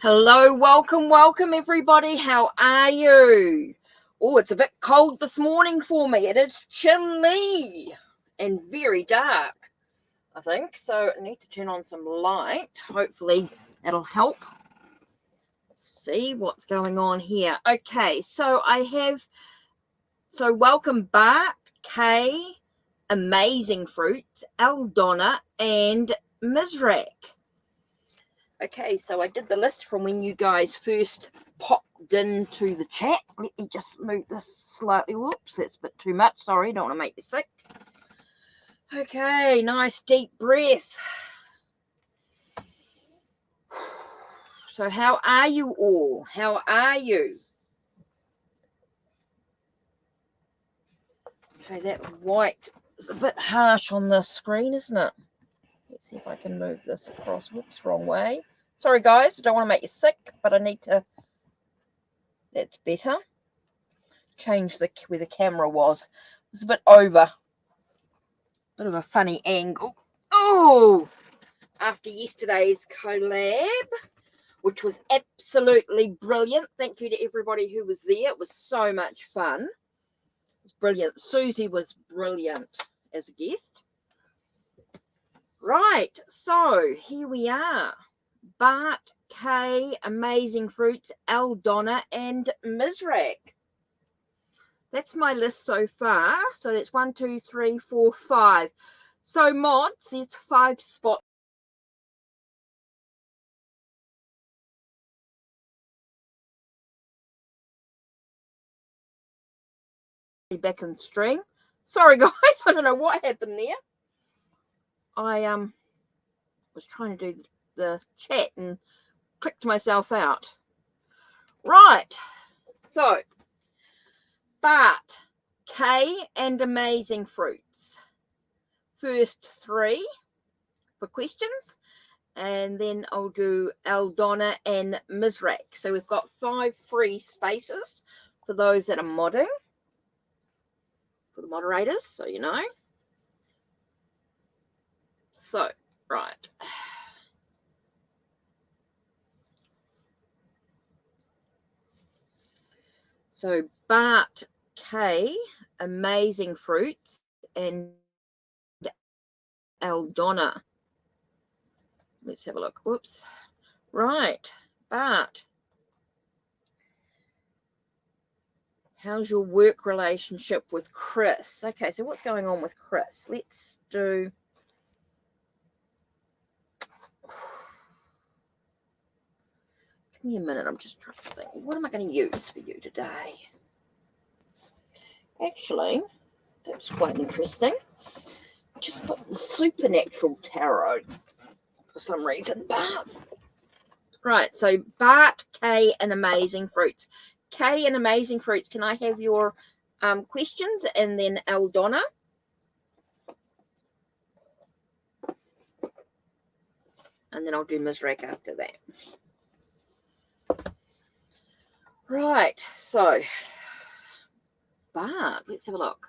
Hello, welcome everybody. How are you? Oh, it's a bit cold this morning for me. It is chilly and very dark, I think. So I need to turn on some light. Hopefully that'll help. Let's see what's going on here. Okay, so welcome Bart, Kay, Amazing Fruits, Aldonna, and Mizrak. Okay, so I did the list from when you guys first popped into the chat. Let me just move this slightly. Whoops, that's a bit too much. Sorry, don't want to make you sick. Okay, nice deep breath. So how are you all? How are you? Okay, that white is a bit harsh on the screen, isn't it? Let's see if I can move this across. Whoops, wrong way. Sorry, guys. I don't want to make you sick, but I need to... That's better. Change where the camera was. It was a bit over. Bit of a funny angle. Oh! After yesterday's collab, which was absolutely brilliant. Thank you to everybody who was there. It was so much fun. It was brilliant. Susie was brilliant as a guest. Right, so here we are. Bart, Kay, Amazing Fruits, Aldonna, and Mizrak. That's my list so far. So that's 1, 2, 3, 4, 5. So mods, there's 5 spots. Back in stream. Sorry guys, I don't know what happened there. I was trying to do the chat and clicked myself out. Right, so Bart, Kay, and Amazing Fruits. First 3 for questions, and then I'll do Aldonna and Mizrak. So we've got 5 free spaces for those that are modding, for the moderators, so you know. So, right. So Bart, Kay, Amazing Fruits, and Aldonna. Let's have a look. Whoops. Right. Bart. How's your work relationship with Chris? Okay, so what's going on with Chris? Let's do... Give me a minute. I'm just trying to think. What am I going to use for you today? Actually, that's quite interesting. Just put the Supernatural Tarot for some reason. Bart. Right, so Bart, Kay, and Amazing Fruits. Kay and Amazing Fruits, can I have your questions? And then Aldonna. And then I'll do Mizrak after that. Right, so Bart, let's have a look.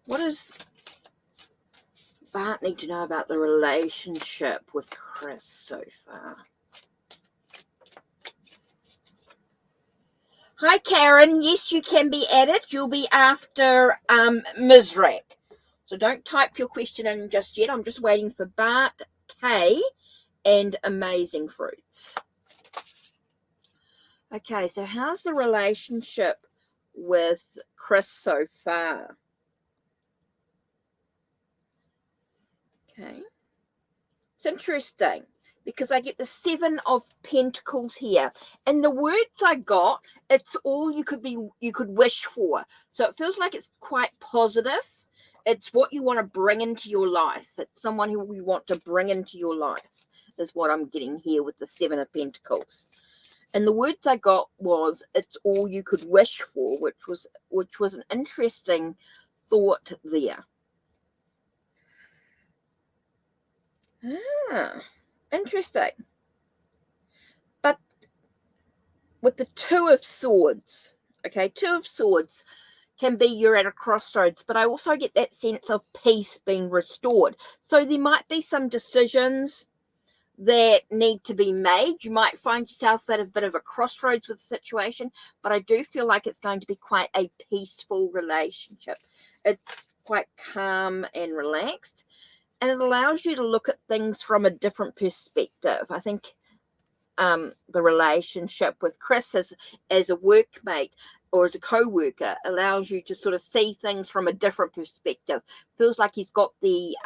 What does Bart need to know about the relationship with Chris so far? Hi, Karen. Yes, you can be added. You'll be after Mizrak. So don't type your question in just yet. I'm just waiting for Bart, Kay, and Amazing Fruits. Okay, so how's the relationship with Chris so far? Okay. It's interesting because I get the 7 of Pentacles here. And the words I got, it's all you could wish for. So it feels like it's quite positive. It's what you want to bring into your life. It's someone who you want to bring into your life is what I'm getting here with the 7 of Pentacles. And the words I got was, it's all you could wish for, which was an interesting thought there. Interesting. But with the 2 of Swords, Okay, Two of Swords can be you're at a crossroads, but I also get that sense of peace being restored. So there might be some decisions that need to be made. You might find yourself at a bit of a crossroads with the situation, but I do feel like it's going to be quite a peaceful relationship. It's quite calm and relaxed, and it allows you to look at things from a different perspective. I think the relationship with Chris as a workmate or as a co-worker allows you to sort of see things from a different perspective. Feels like he's got the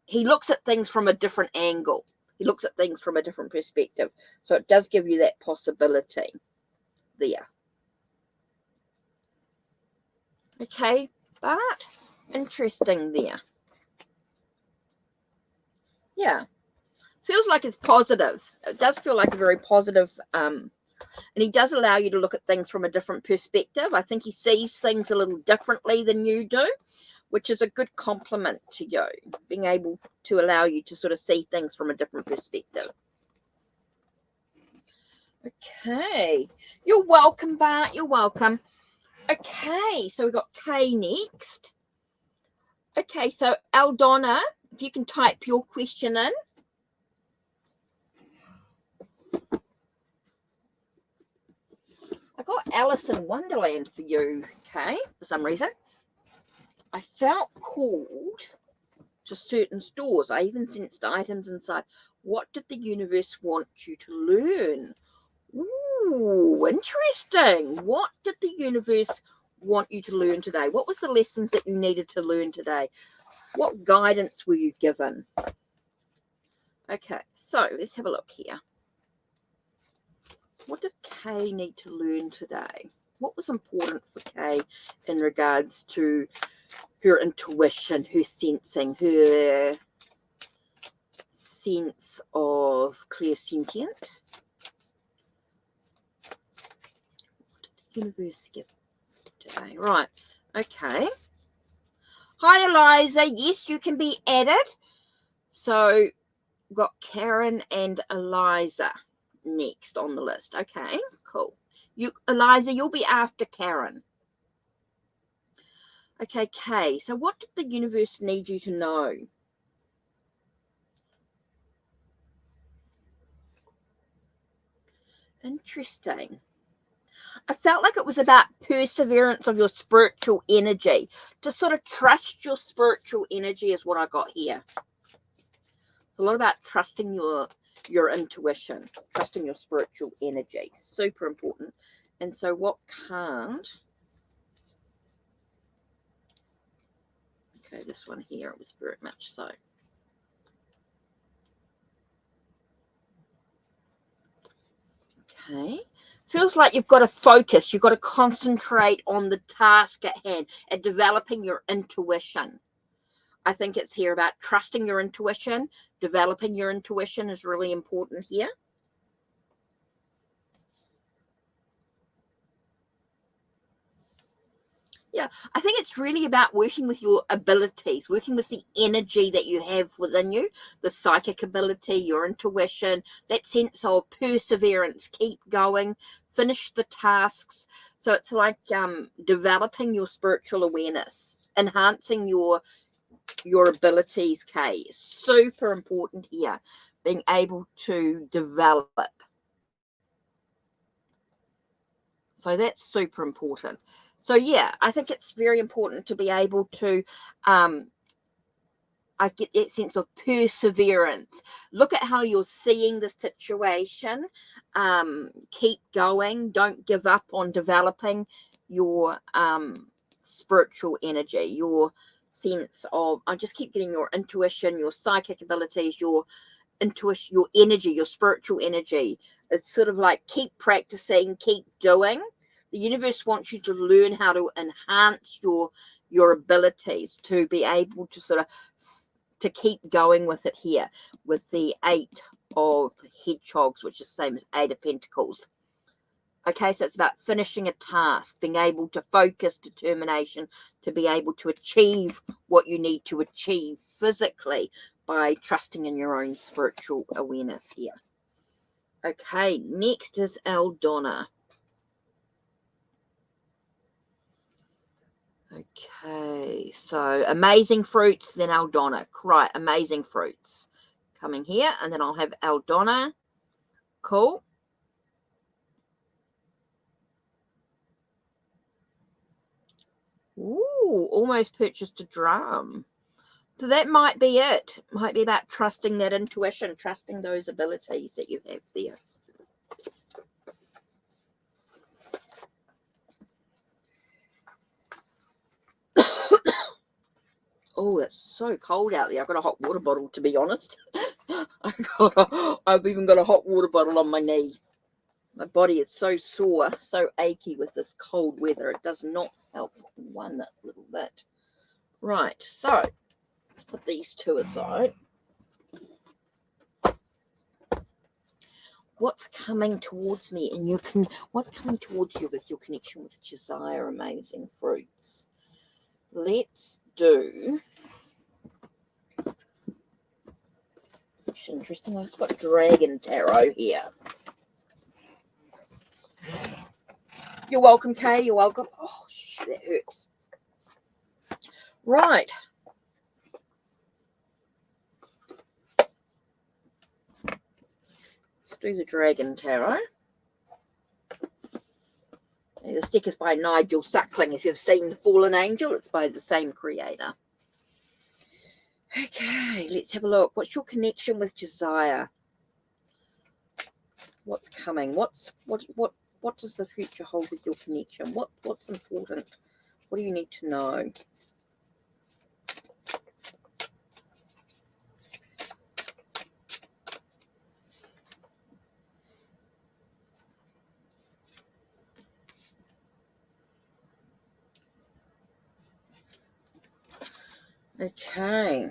he looks at things from a different angle. He looks at things from a different perspective. So it does give you that possibility there. Okay, but interesting there. Yeah, feels like it's positive. It does feel like a very positive, and he does allow you to look at things from a different perspective. I think he sees things a little differently than you do, which is a good compliment to you, being able to allow you to sort of see things from a different perspective. Okay, you're welcome, Bart. You're welcome. Okay, so we've got Kay next. Okay, so Aldonna, if you can type your question in. I got Alice in Wonderland for you, Kay, for some reason. I felt called to certain stores. I even sensed items inside. What did the universe want you to learn? Ooh, interesting. What did the universe want you to learn today? What was the lessons that you needed to learn today? What guidance were you given? Okay, so let's have a look here. What did Kay need to learn today? What was important for Kay in regards to her intuition, her sensing, her sense of clairsentient? What did the universe give today? Right, okay. Hi, Eliza. Yes, you can be added. So we've got Karen and Eliza next on the list. Okay, cool. Eliza, you'll be after Karen. Okay, Kay. So what did the universe need you to know? Interesting. I felt like it was about perseverance of your spiritual energy. To sort of trust your spiritual energy is what I got here. It's a lot about trusting your intuition, trusting your spiritual energy. Super important. And so what card? Okay, this one here, it was very much so. Okay. Feels like you've got to focus. You've got to concentrate on the task at hand and developing your intuition. I think it's here about trusting your intuition. Developing your intuition is really important here. Yeah, I think it's really about working with your abilities, working with the energy that you have within you, the psychic ability, your intuition, that sense of perseverance, keep going, finish the tasks. So it's like developing your spiritual awareness, enhancing your abilities, Kay. Super important here, being able to develop. So that's super important. So yeah, I think it's very important to be able to I get that sense of perseverance. Look at how you're seeing the situation. Keep going. Don't give up on developing your spiritual energy, your sense of, I just keep getting your intuition, your psychic abilities, your intuition, your energy, your spiritual energy. It's sort of like keep practicing, keep doing. The universe wants you to learn how to enhance your abilities to be able to sort of to keep going with it here with the 8 of hedgehogs, which is the same as 8 of pentacles. Okay, so it's about finishing a task, being able to focus, determination, to be able to achieve what you need to achieve physically by trusting in your own spiritual awareness here. Okay, next is Aldonna. Okay, so amazing fruits, then Aldona. Right, amazing fruits coming here, and then I'll have Aldona. Cool. Ooh, almost purchased a drum. So that might be it. Might be about trusting that intuition, trusting those abilities that you have there. Oh, it's so cold out there. I've got a hot water bottle, to be honest. I've even got a hot water bottle on my knee. My body is so sore, so achy with this cold weather. It does not help one little bit. Right, so let's put these two aside. What's coming towards me and what's coming towards you with your connection with Josiah, amazing fruits? Let's do. It's interesting. I've got Dragon Tarot here. You're welcome, Kay. You're welcome. Oh, shit, that hurts. Right. Let's do the Dragon Tarot. Okay, this deck is by Nigel Suckling. If you've seen The Fallen Angel, it's by the same creator. Okay, let's have a look. What's your connection with Josiah? What's coming? What does the future hold with your connection? What's important? What do you need to know? Okay.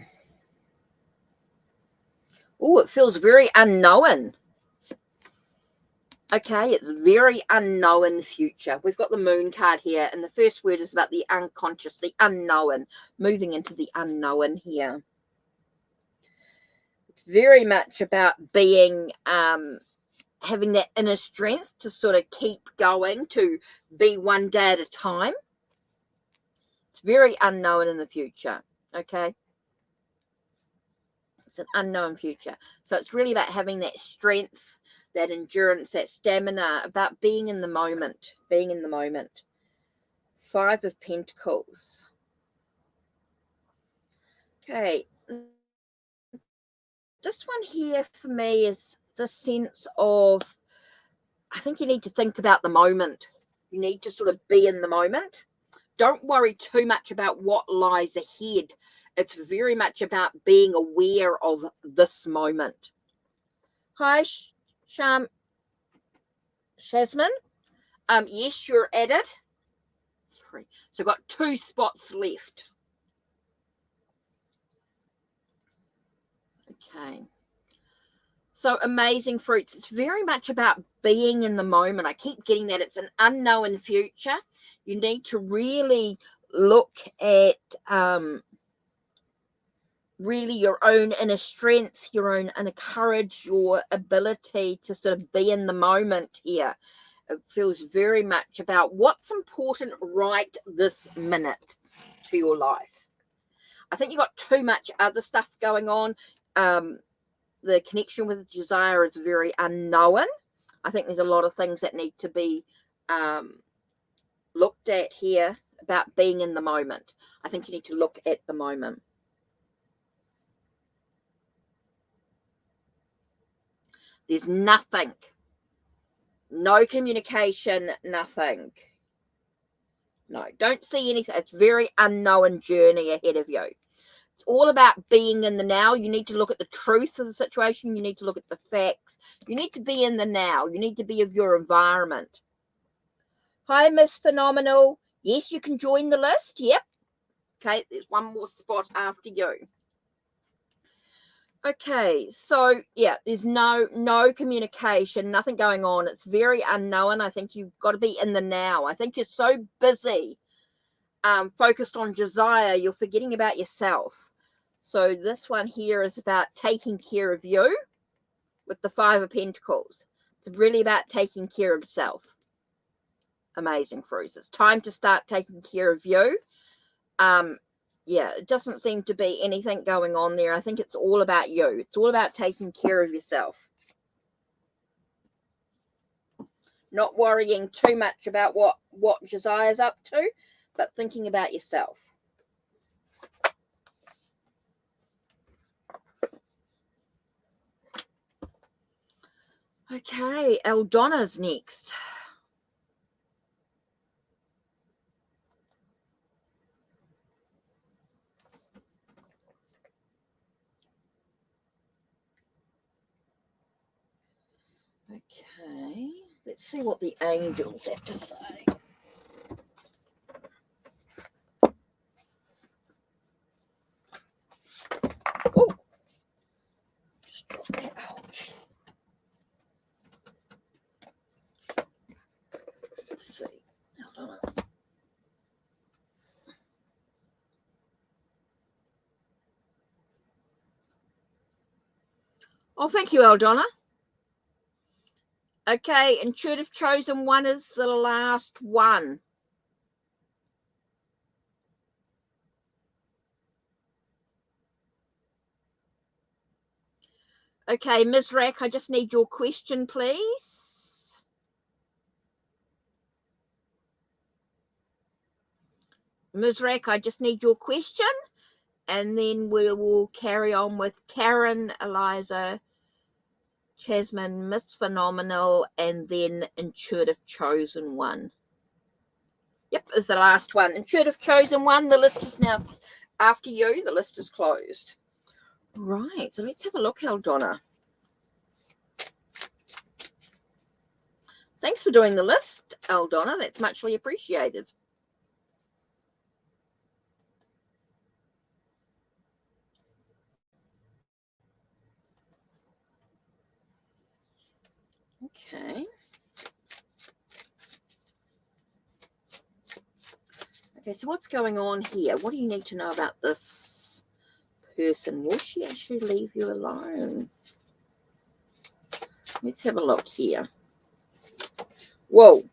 Oh, it feels very unknown. Okay, it's very unknown future. We've got the moon card here, and the first word is about the unconscious, the unknown, moving into the unknown here. It's very much about being, having that inner strength to sort of keep going, to be one day at a time. It's very unknown in the future, okay? It's an unknown future. So it's really about having that strength, that endurance, that stamina, about being in the moment, being in the moment. 5 of Pentacles. Okay. This one here for me is the sense of, I think you need to think about the moment. You need to sort of be in the moment. Don't worry too much about what lies ahead. It's very much about being aware of this moment. Hi, Shasmin. Yes, you're at it. 3. So I've got 2 spots left. Okay. So amazing fruits. It's very much about being in the moment. I keep getting that. It's an unknown future. You need to really look at really your own inner strength, your own inner courage, your ability to sort of be in the moment here. It feels very much about what's important right this minute to your life. I think you've got too much other stuff going on. The connection with Josiah is very unknown. I think there's a lot of things that need to be looked at here about being in the moment. I think you need to look at the moment. There's nothing. No communication, nothing. No, don't see anything. It's a very unknown journey ahead of you. It's all about being in the now. You need to look at the truth of the situation. You need to look at the facts. You need to be in the now. You need to be of your environment. Hi, Miss Phenomenal. Yes, you can join the list. Yep. Okay, there's one more spot after you. Okay, so yeah, there's no communication, nothing going on. It's very unknown. I think you've got to be in the now. I think you're so busy, focused on Josiah, you're forgetting about yourself. So this one here is about taking care of you with the 5 of Pentacles. It's really about taking care of self. Amazing fruits. It's time to start taking care of you. Yeah, it doesn't seem to be anything going on there. I think it's all about you. It's all about taking care of yourself. Not worrying too much about what Josiah's up to, but thinking about yourself. Okay, Eldonna's next. Okay, let's see what the angels have to say. Oh, just drop that. Ouch. Let's see. Eldonna. Oh, thank you, Eldonna. Okay, intuitive chosen one is the last one. Okay, Ms. Rack, I just need your question, please. Ms. Rack, I just need your question, and then we will carry on with Karen, Eliza, Jasmine, Miss Phenomenal, and then Intuitive Chosen One. Yep, is the last one. Intuitive Chosen One, the list is now, after you, the list is closed. Right, so let's have a look, Eldonna. Thanks for doing the list, Eldonna. That's muchly appreciated. Okay. Okay, so what's going on here? What do you need to know about this person? Will she actually leave you alone? Let's have a look here. Whoa.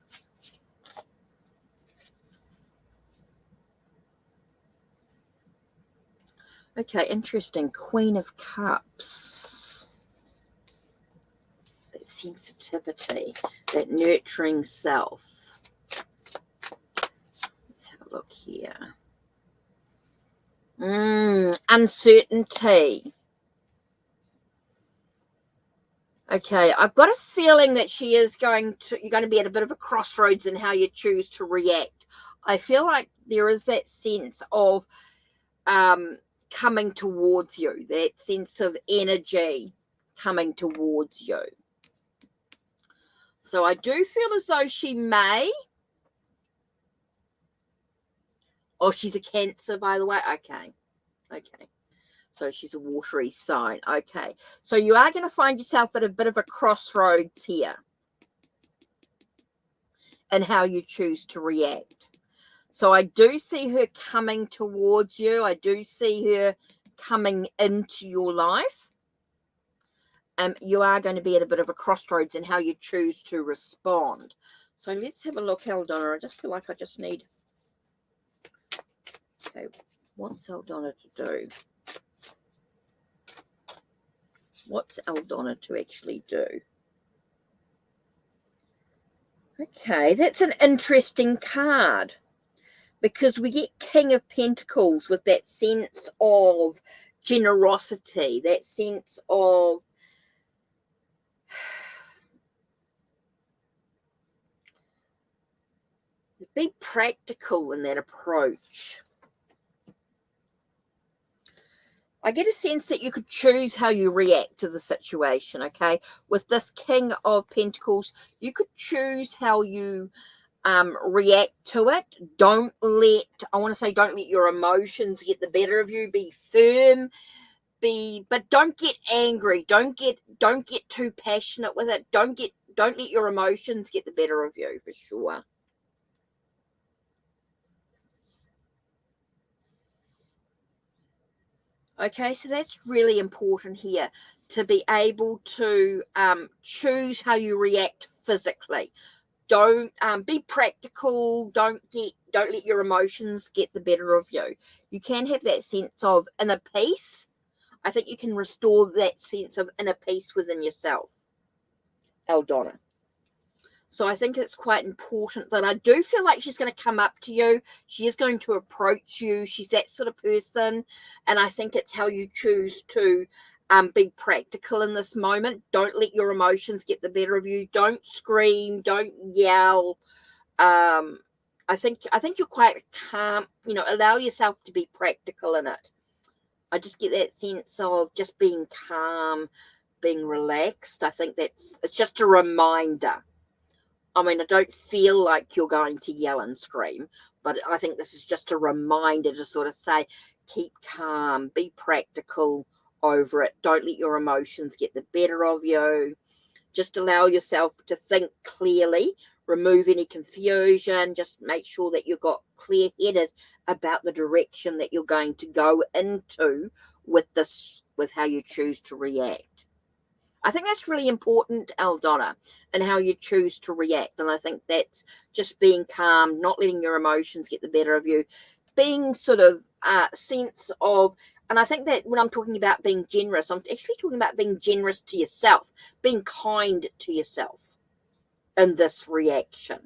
Okay, interesting. Queen of Cups. That sensitivity, that nurturing self. Let's have a look here. Uncertainty. Okay, I've got a feeling that you're going to be at a bit of a crossroads in how you choose to react. I feel like there is that sense of coming towards you, that sense of energy coming towards you. So I do feel as though she may. Oh, she's a Cancer, by the way. Okay. So she's a watery sign. Okay. So you are going to find yourself at a bit of a crossroads here and how you choose to react. So I do see her coming towards you. I do see her coming into your life. You are going to be at a bit of a crossroads in how you choose to respond. So let's have a look, Eldonna. I just feel like I just need... Okay, what's Eldonna to do? What's Eldonna to actually do? Okay, that's an interesting card because we get King of Pentacles with that sense of generosity, that sense of be practical in that approach. I get a sense that you could choose how you react to the situation, okay? With this King of Pentacles, you could choose how you react to it. Don't let your emotions get the better of you. Be firm, but don't get angry. Don't get too passionate with it. Don't let your emotions get the better of you, for sure. Okay, so that's really important here, to be able to choose how you react physically. Don't be practical. Don't don't let your emotions get the better of you. You can have that sense of inner peace. I think you can restore that sense of inner peace within yourself, Eldonna. So I think it's quite important that I do feel like she's going to come up to you. She is going to approach you. She's that sort of person. And I think it's how you choose to be practical in this moment. Don't let your emotions get the better of you. Don't scream. Don't yell. I think you're quite calm. You know, allow yourself to be practical in it. I just get that sense of just being calm, being relaxed. I think it's just a reminder. I mean, I don't feel like you're going to yell and scream, but I think this is just a reminder to sort of say, keep calm, be practical over it. Don't let your emotions get the better of you. Just allow yourself to think clearly, remove any confusion, just make sure that you've got clear-headed about the direction that you're going to go into with this, with how you choose to react. I think that's really important, Eldonna, and how you choose to react. And I think that's just being calm, not letting your emotions get the better of you, being sort of sense of, and I think that when I'm talking about being generous, I'm actually talking about being generous to yourself, being kind to yourself in this reaction.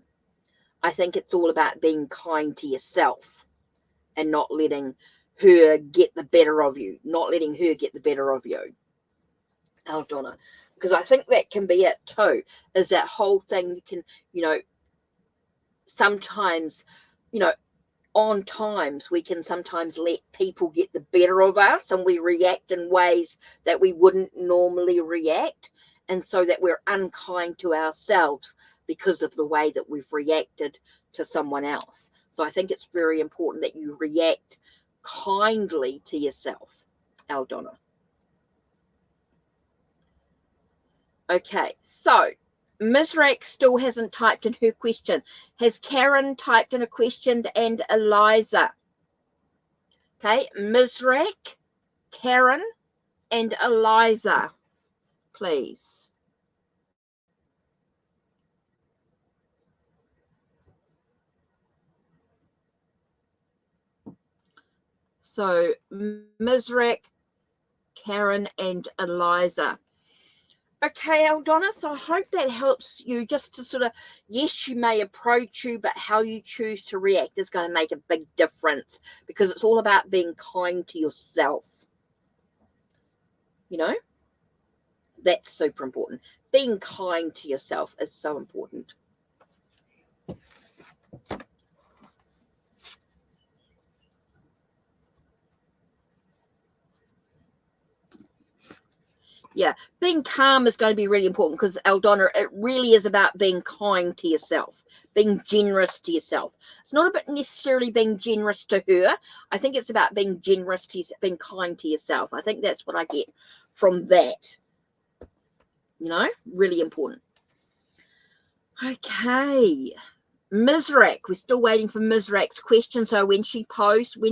I think it's all about being kind to yourself and not letting her get the better of you, not letting her get the better of you, Eldonna, because I think that can be it too, is that whole thing. You can, you know, sometimes, you know, on times we can sometimes let people get the better of us and we react in ways that we wouldn't normally react, and so that we're unkind to ourselves because of the way that we've reacted to someone else. So I think it's very important that you react kindly to yourself, Eldonna. Okay, so Ms. Rack still hasn't typed in her question. Has Karen typed in a question, and Eliza? Okay, Ms. Rack, Karen, and Eliza, please. So Ms. Rack, Karen, and Eliza. Okay, Eldonna, so I hope that helps you just to sort of, yes, she may approach you, but how you choose to react is going to make a big difference, because it's all about being kind to yourself. You know, that's super important. Being kind to yourself is so important. Yeah, being calm is going to be really important, because Eldonna, it really is about being kind to yourself, being generous to yourself. It's not about necessarily being generous to her. I think it's about being generous to yourself, being kind to yourself. I think that's what I get from that. You know, really important. Okay, Ms. Rack, we're still waiting for Ms. Rack's question. So when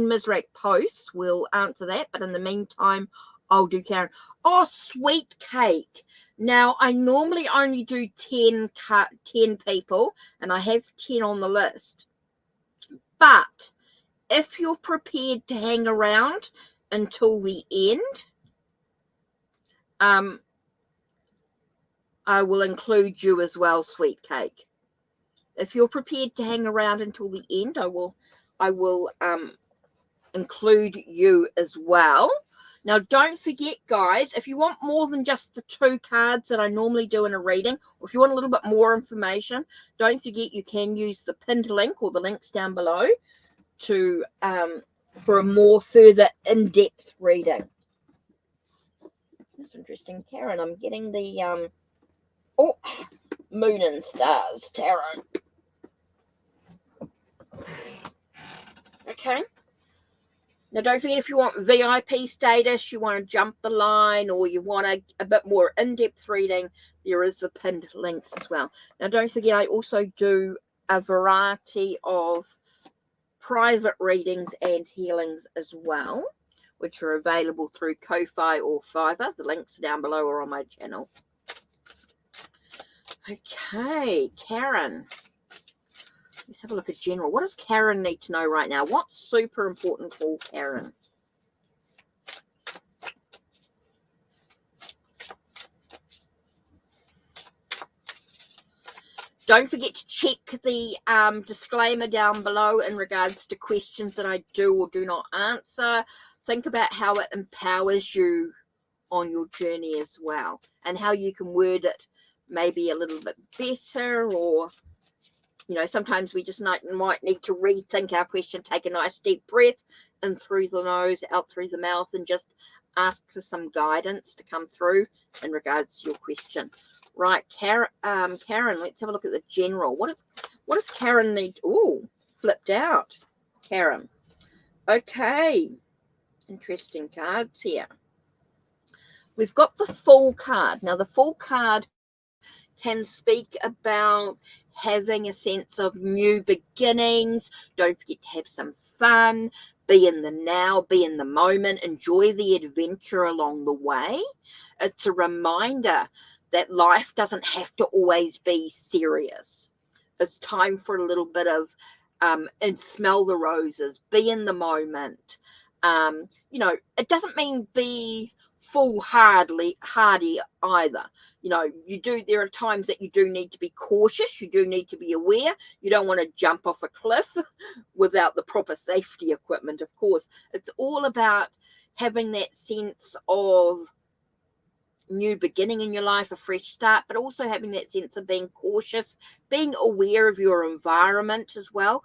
Ms. Rack posts, we'll answer that. But in the meantime, I'll do Karen. Oh, sweet cake. Now, I normally only do 10 people, and I have 10 on the list. But if you're prepared to hang around until the end, I will include you as well, sweet cake. If you're prepared to hang around until the end, I will include you as well. Now, don't forget, guys, if you want more than just the 2 cards that I normally do in a reading, or if you want a little bit more information, don't forget you can use the pinned link or the links down below to for a more further in-depth reading. That's interesting, Karen. I'm getting the Moon and Stars Tarot. Okay. Now, don't forget, if you want VIP status, you want to jump the line, or you want a bit more in-depth reading, there is the pinned links as well. Now, don't forget, I also do a variety of private readings and healings as well, which are available through Ko-Fi or Fiverr. The links are down below or on my channel. Okay, Karen. Let's have a look at general. What does Karen need to know right now? What's super important for Karen? Don't forget to check the disclaimer down below in regards to questions that I do or do not answer. Think about how it empowers you on your journey as well, and how you can word it maybe a little bit better, or sometimes we just might need to rethink our question, take a nice deep breath in through the nose, out through the mouth, and just ask for some guidance to come through in regards to your question. Right, Karen, let's have a look at the general. What does Karen need? Oh, flipped out, Karen. Okay, interesting cards here. We've got the Fool card. Now, the Fool card can speak about having a sense of new beginnings. Don't forget to have some fun. Be in the now, be in the moment. Enjoy the adventure along the way. It's a reminder that life doesn't have to always be serious. It's time for a little bit of and smell the roses. Be in the moment. It doesn't mean be foolhardy either. There are times that you do need to be cautious. You do need to be aware. You don't want to jump off a cliff without the proper safety equipment, of course. It's all about having that sense of new beginning in your life, a fresh start, but also having that sense of being cautious, being aware of your environment as well.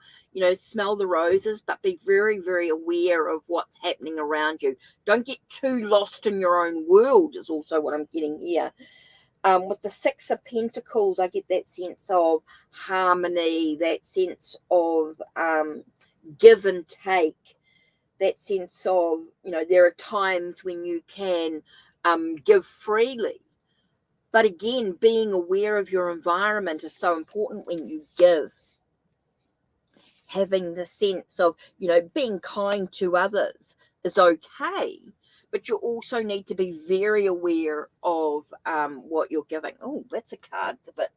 Smell the roses, but be very, very aware of what's happening around you. Don't get too lost in your own world is also what I'm getting here. With the Six of Pentacles, I get that sense of harmony, that sense of give and take, that sense of, there are times when you can give freely. But again, being aware of your environment is so important when you give. Having the sense of, being kind to others is okay. But you also need to be very aware of what you're giving. Oh, that's a card, but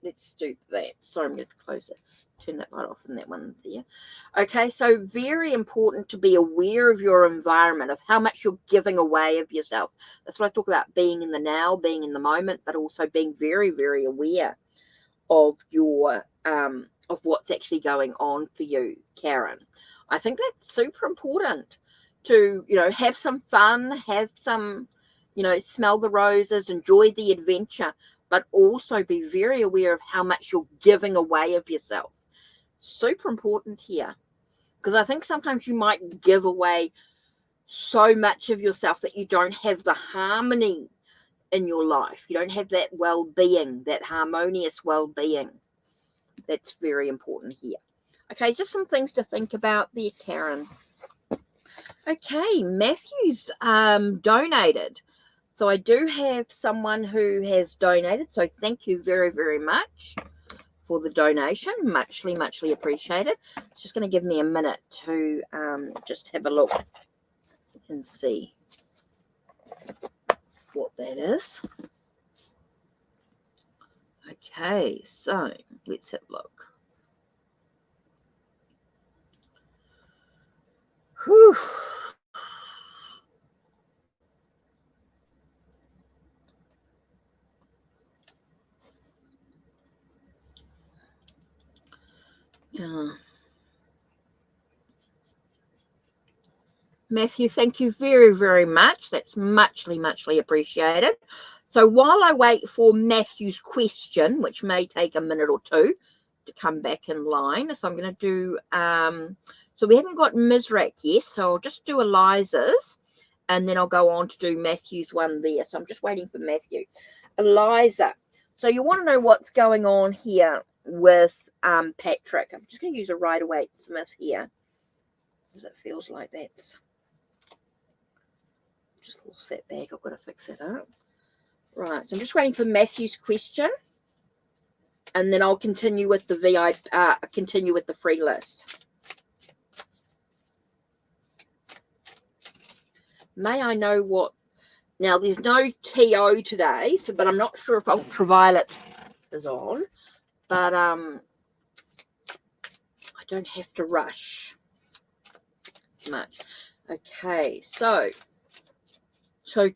let's do that. Sorry, I'm going to close it. Turn that light off in that one there. Okay, so very important to be aware of your environment, of how much you're giving away of yourself. That's what I talk about, being in the now, being in the moment, but also being very, very aware of your of what's actually going on for you, Karen. I think that's super important to, have some fun, have some, smell the roses, enjoy the adventure, but also be very aware of how much you're giving away of yourself. Super important here, because I think sometimes you might give away so much of yourself that you don't have the harmony in your life. You don't have that well-being, that harmonious well-being. That's very important here. Okay, just some things to think about there, Karen. Okay, Matthew's donated. So I do have someone who has donated. So thank you very, very much for the donation. Muchly, muchly appreciated. It's just going to give me a minute to just have a look and see what that is. Okay, so let's have a look. Whew. Matthew, thank you very, very much. That's muchly, muchly appreciated. So while I wait for Matthew's question, which may take a minute or two to come back in line, so I'm going to do, so we haven't got Mizrak yet, so I'll just do Eliza's, and then I'll go on to do Matthew's one there. So I'm just waiting for Matthew. Eliza, so you want to know what's going on here with Patrick. I'm just going to use a Rider-Waite-Smith here, because it feels like that's just lost that bag. I've got to fix it up. Right, so I'm just waiting for Matthew's question, and then I'll continue with the continue with the free list. May I know what? Now there's no TO today, but I'm not sure if ultraviolet is on. But don't have to rush as much. Okay, so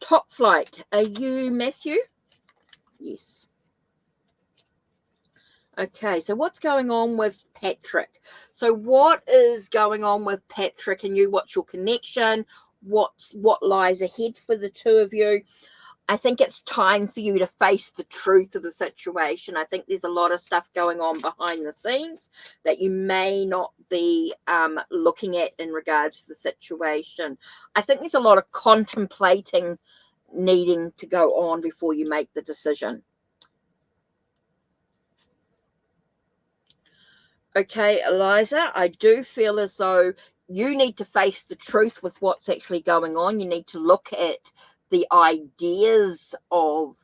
top flight. Are you Matthew? Yes. Okay, so what's going on with Patrick? So what is going on with Patrick and you? What's your connection? What lies ahead for the two of you? I think it's time for you to face the truth of the situation. I think there's a lot of stuff going on behind the scenes that you may not be looking at in regards to the situation. I think there's a lot of contemplating needing to go on before you make the decision. Okay, Eliza, I do feel as though you need to face the truth with what's actually going on. You need to look at the ideas of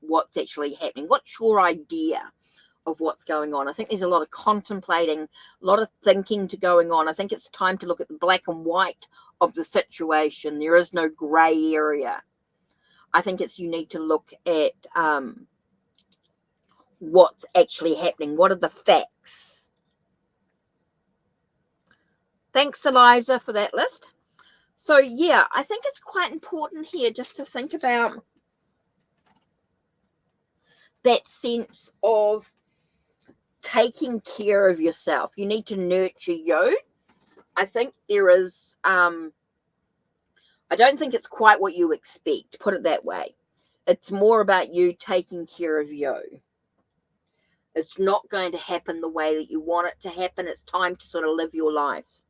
what's actually happening. What's your idea of what's going on? I think there's a lot of contemplating, a lot of thinking to going on. I think it's time to look at the black and white of the situation. There is no grey area. I think you need to look at what's actually happening. What are the facts? Thanks, Eliza, for that list. So, yeah, I think it's quite important here just to think about that sense of taking care of yourself. You need to nurture you. I think there is, I don't think it's quite what you expect, put it that way. It's more about you taking care of you. It's not going to happen the way that you want it to happen. It's time to sort of live your life.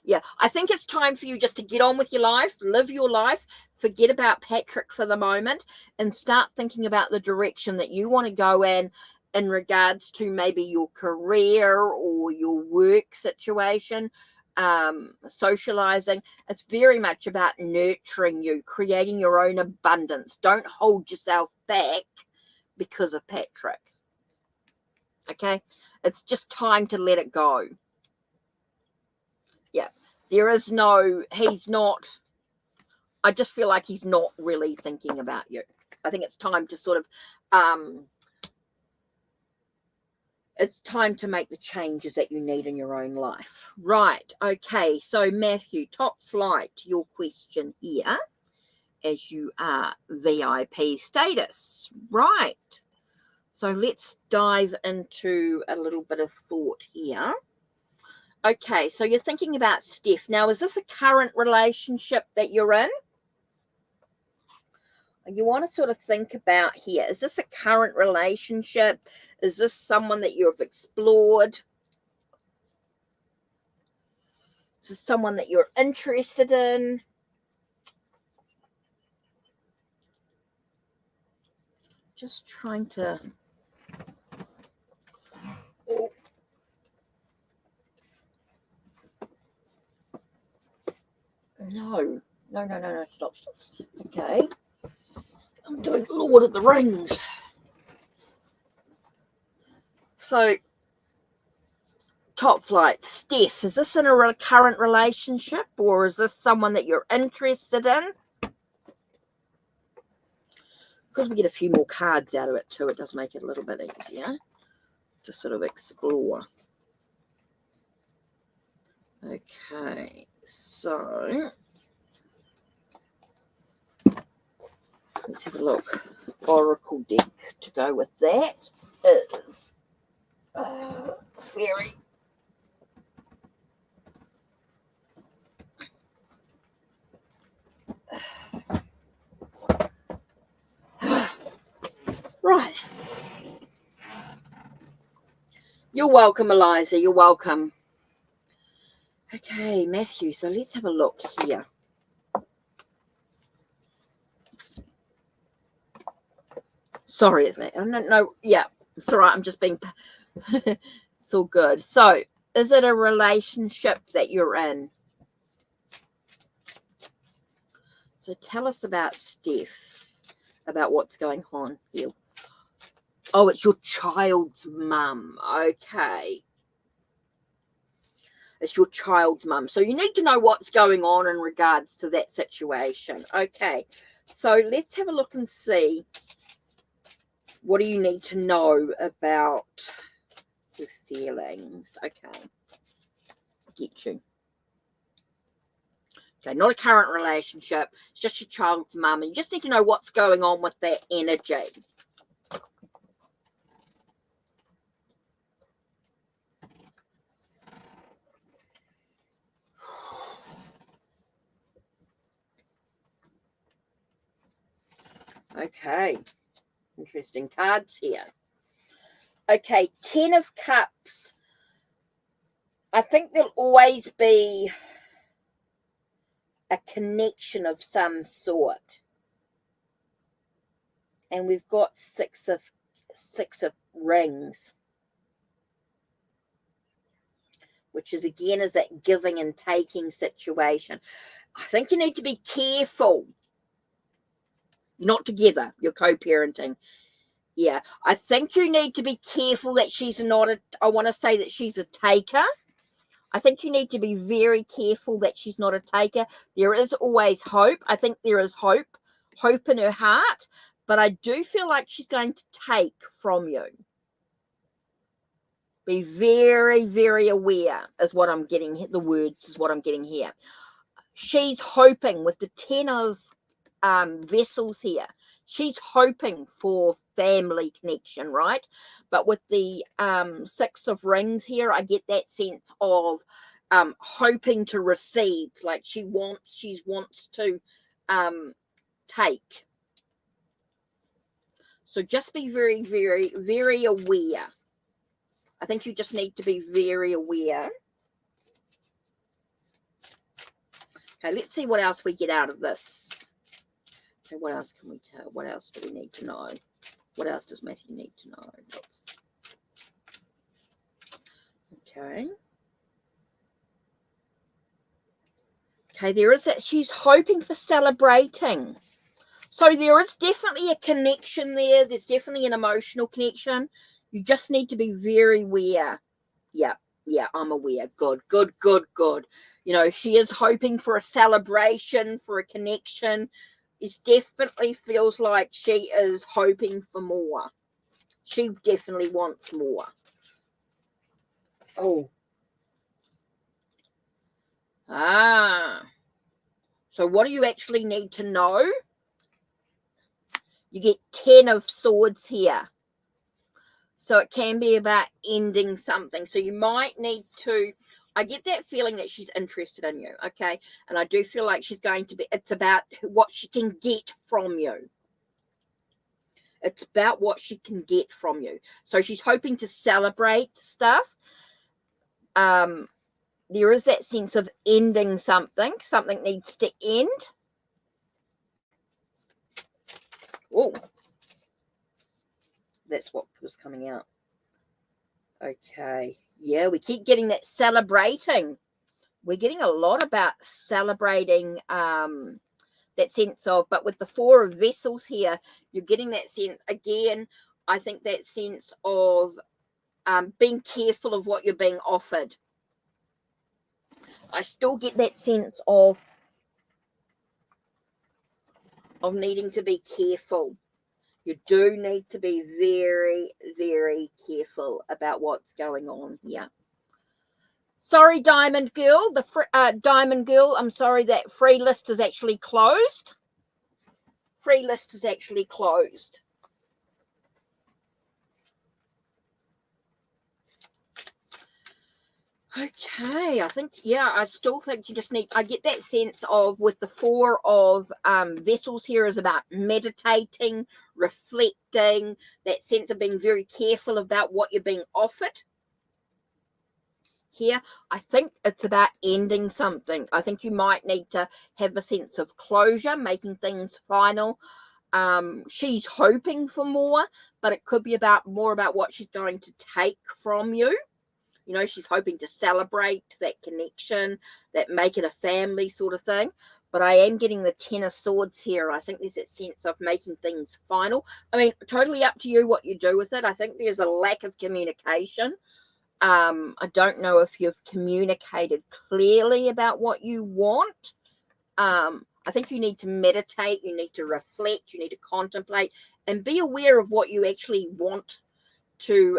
Yeah, I think it's time for you just to get on with your life, live your life, forget about Patrick for the moment, and start thinking about the direction that you want to go in regards to maybe your career or your work situation, socializing. It's very much about nurturing you, creating your own abundance. Don't hold yourself back because of Patrick. Okay? It's just time to let it go. Yeah, there is he's not, I just feel like he's not really thinking about you. I think it's time to sort of, it's time to make the changes that you need in your own life. Right, okay, so Matthew, top flight, your question here, as you are VIP status. Right, so let's dive into a little bit of thought here. Okay, so you're thinking about Steph. Now, is this a current relationship that you're in? You want to sort of think about here. Is this a current relationship? Is this someone that you've explored? Is this someone that you're interested in? Just trying to... Oh. No, stop. Okay. I'm doing Lord of the Rings. So, top flight, Steph, is this in a current relationship or is this someone that you're interested in? Because we get a few more cards out of it too, it does make it a little bit easier to sort of explore. Okay, so let's have a look. Oracle deck to go with that is Fairy. Right. You're welcome, Eliza. You're welcome. Okay, Matthew. So let's have a look here. Sorry, no, yeah, it's all right. I'm just being, it's all good. So, is it a relationship that you're in? So, tell us about Steph, about what's going on here. Oh, it's your child's mum. Okay. It's your child's mum. So, you need to know what's going on in regards to that situation. Okay. So, let's have a look and see What do you need to know about your feelings? Okay. Get you. Okay, not a current relationship. It's just your child's mum. And you just need to know what's going on with that energy. Okay. Interesting cards here. Okay, 10 of Cups. I think there'll always be a connection of some sort. And we've got six of rings, which is again is that giving and taking situation. I think you need to be careful. You're not together, you're co-parenting. Yeah, I think you need to be careful that she's not I want to say that she's a taker. I think you need to be very careful that she's not a taker. There is always hope. I think there is hope in her heart, but I do feel like she's going to take from you. Be very, very aware is what I'm getting. The words is what I'm getting here. She's hoping with the 10 of vessels here. She's hoping for family connection, right? But with the 6 of rings here, I get that sense of hoping to receive. Like she wants to take. So just be very, very, very aware. I think you just need to be very aware. Okay, let's see what else we get out of this. Okay, what else can we tell? What else do we need to know? What else does Matthew need to know? Okay. Okay, there is that she's hoping for celebrating. So there is definitely a connection there. There's definitely an emotional connection. You just need to be very aware. Yeah, I'm aware. Good. You know, she is hoping for a celebration, for a connection. It definitely feels like she is hoping for more. She definitely wants more. Oh. So what do you actually need to know? You get 10 of Swords here. So it can be about ending something. So you might need to, I get that feeling that she's interested in you, okay? And I do feel like she's going to be, it's about what she can get from you. It's about what she can get from you. So she's hoping to celebrate stuff. There is that sense of ending something. Something needs to end. Oh, that's what was coming out. Okay. Yeah, we keep getting that celebrating. We're getting a lot about celebrating that sense of, but with the 4 of Vessels here, you're getting that sense, again, I think that sense of being careful of what you're being offered. I still get that sense of needing to be careful. You do need to be very, very careful about what's going on here. Sorry, Diamond Girl. Diamond Girl, I'm sorry that free list is actually closed. Free list is actually closed. Okay, I think, yeah, I still think you just need, I get that sense of with the 4 of Vessels here is about meditating, reflecting, that sense of being very careful about what you're being offered. Here, I think it's about ending something. I think you might need to have a sense of closure, making things final. She's hoping for more, but it could be more about what she's going to take from you. You know, she's hoping to celebrate that connection, that make it a family sort of thing. But I am getting the 10 of Swords here. I think there's that sense of making things final. I mean, totally up to you what you do with it. I think there's a lack of communication. I don't know if you've communicated clearly about what you want. I I think you need to meditate, you need to reflect, you need to contemplate, and be aware of what you actually want to,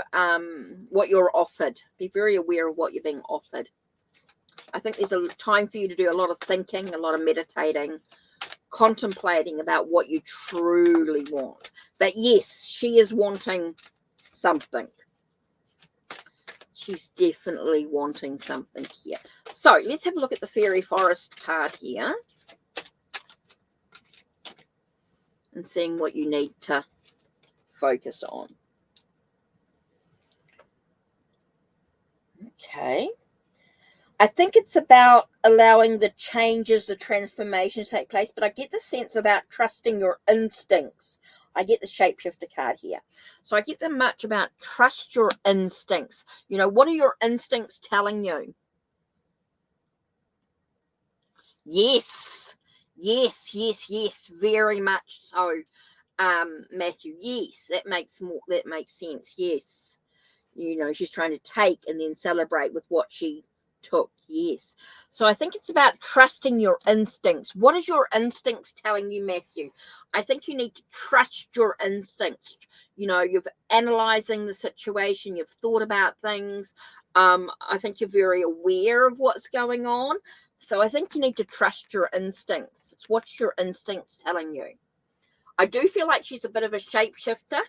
what you're offered. Be very aware of what you're being offered. I think there's a time for you to do a lot of thinking, a lot of meditating, contemplating about what you truly want. But yes, she is wanting something. She's definitely wanting something here. So let's have a look at the Fairy Forest card here and seeing what you need to focus on. Okay. I think it's about allowing the changes, the transformations to take place, but I get the sense about trusting your instincts. I get the shapeshifter card here. So I get the much about trust your instincts. You know, what are your instincts telling you? Yes, yes, yes, yes, very much so, Matthew. Yes, that makes sense. Yes. You know, she's trying to take and then celebrate with what she took. Yes. So I think it's about trusting your instincts. What is your instincts telling you, Matthew? I think you need to trust your instincts. You know, you're analyzing the situation, you've thought about things. I think you're very aware of what's going on. So I think you need to trust your instincts. It's what's your instincts telling you. I do feel like she's a bit of a shapeshifter.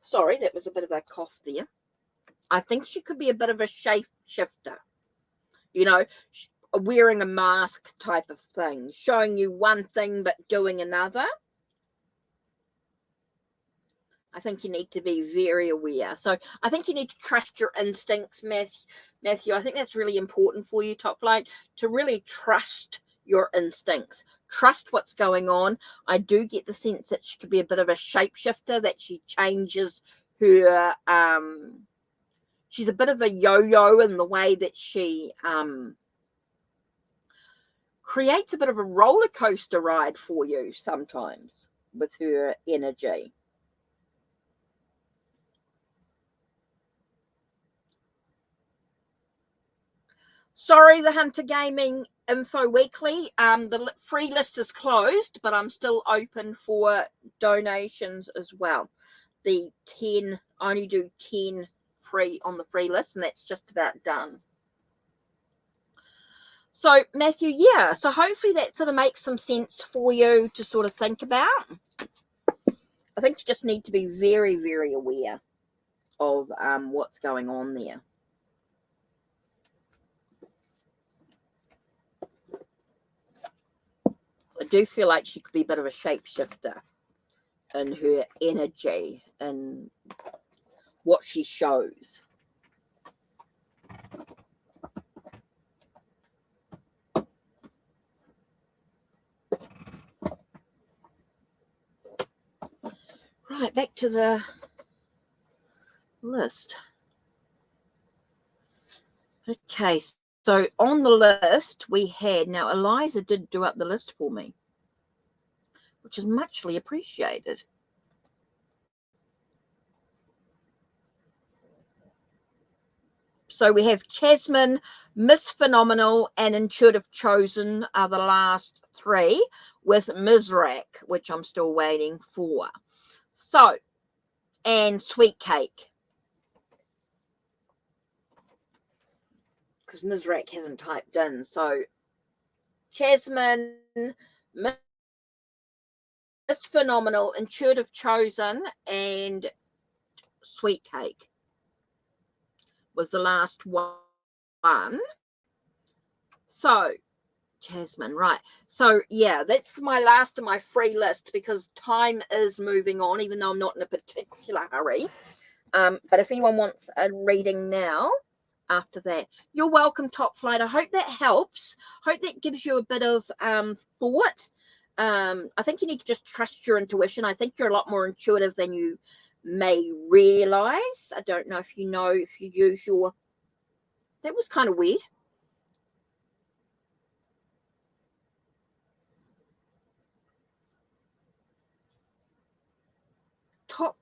Sorry, that was a bit of a cough there. I think she could be a bit of a shapeshifter. You know, wearing a mask type of thing, showing you one thing but doing another. I think you need to be very aware. So I think you need to trust your instincts, Matthew. I think that's really important for you, Top Flight, to really trust your instincts. Trust what's going on. I do get the sense that she could be a bit of a shapeshifter, that she changes her, she's a bit of a yo-yo in the way that she creates a bit of a roller coaster ride for you sometimes with her energy. Sorry, the Hunter Gaming Info Weekly. The free list is closed, but I'm still open for donations as well. I only do 10 free on the free list, and that's just about done. So, Matthew, yeah, so hopefully that sort of makes some sense for you to sort of think about. I think you just need to be very, very aware of what's going on there. I do feel like she could be a bit of a shapeshifter in her energy and what she shows. Right, back to the list. Okay, so on the list we had, now Eliza did do up the list for me, which is muchly appreciated. So we have Jasmine, Miss Phenomenal, and Intuitive Chosen are the last three, with Mizrak, which I'm still waiting for. So, and Sweet Cake, because Mizrak hasn't typed in. So, Jasmine, Miss Phenomenal, Intuitive Chosen, and Sweet Cake was the last one. So, Jasmine, right. So, yeah, that's my last of my free list because time is moving on, even though I'm not in a particular hurry. But if anyone wants a reading now, after that, you're welcome, Top Flight. I hope that helps. Hope that gives you a bit of thought. I think you need to just trust your intuition. I think you're a lot more intuitive than you may realize. I don't know if you use your... That was kind of weird. Top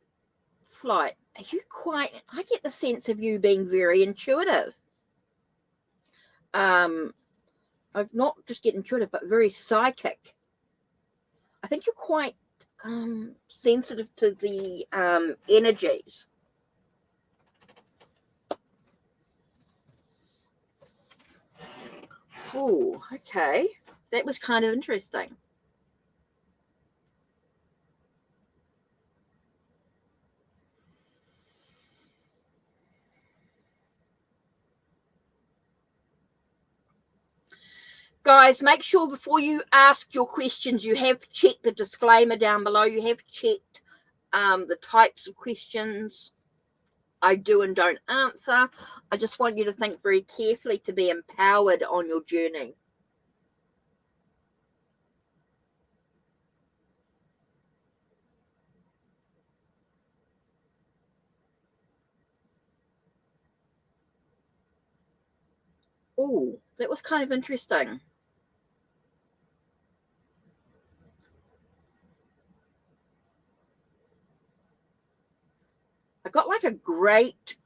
Flight, are you quite... I get the sense of you being very intuitive. not just get intuitive, but very psychic. I think you're quite sensitive to the energies. Oh, okay. That was kind of interesting. Guys, make sure before you ask your questions, you have checked the disclaimer down below. You have checked the types of questions I do and don't answer. I just want you to think very carefully to be empowered on your journey. Oh, that was kind of interesting. I got like a great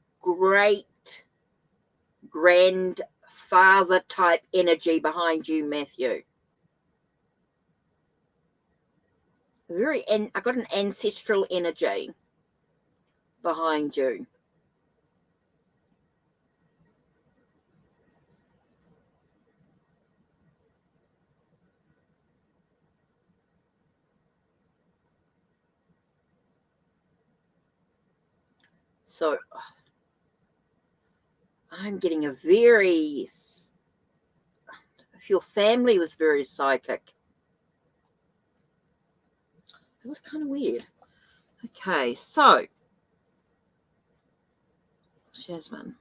grandfather type energy behind you, Matthew. I got an ancestral energy behind you. So I'm getting a very, if your family was very psychic. It was kind of weird. Okay, so Jasmine.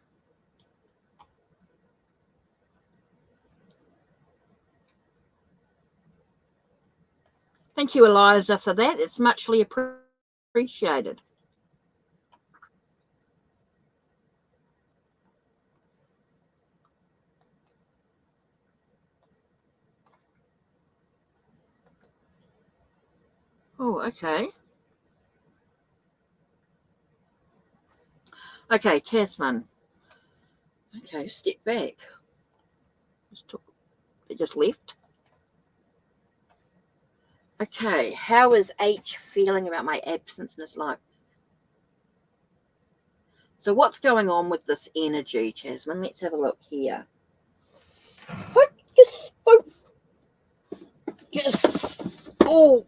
Thank you, Eliza, for that. It's muchly appreciated. Oh, okay. Okay, Tasman. Okay, step back. They just left. Okay, how is H feeling about my absence in his life? So what's going on with this energy, Jasmine? Let's have a look here. What? Yes. Oh. Yes. Oh.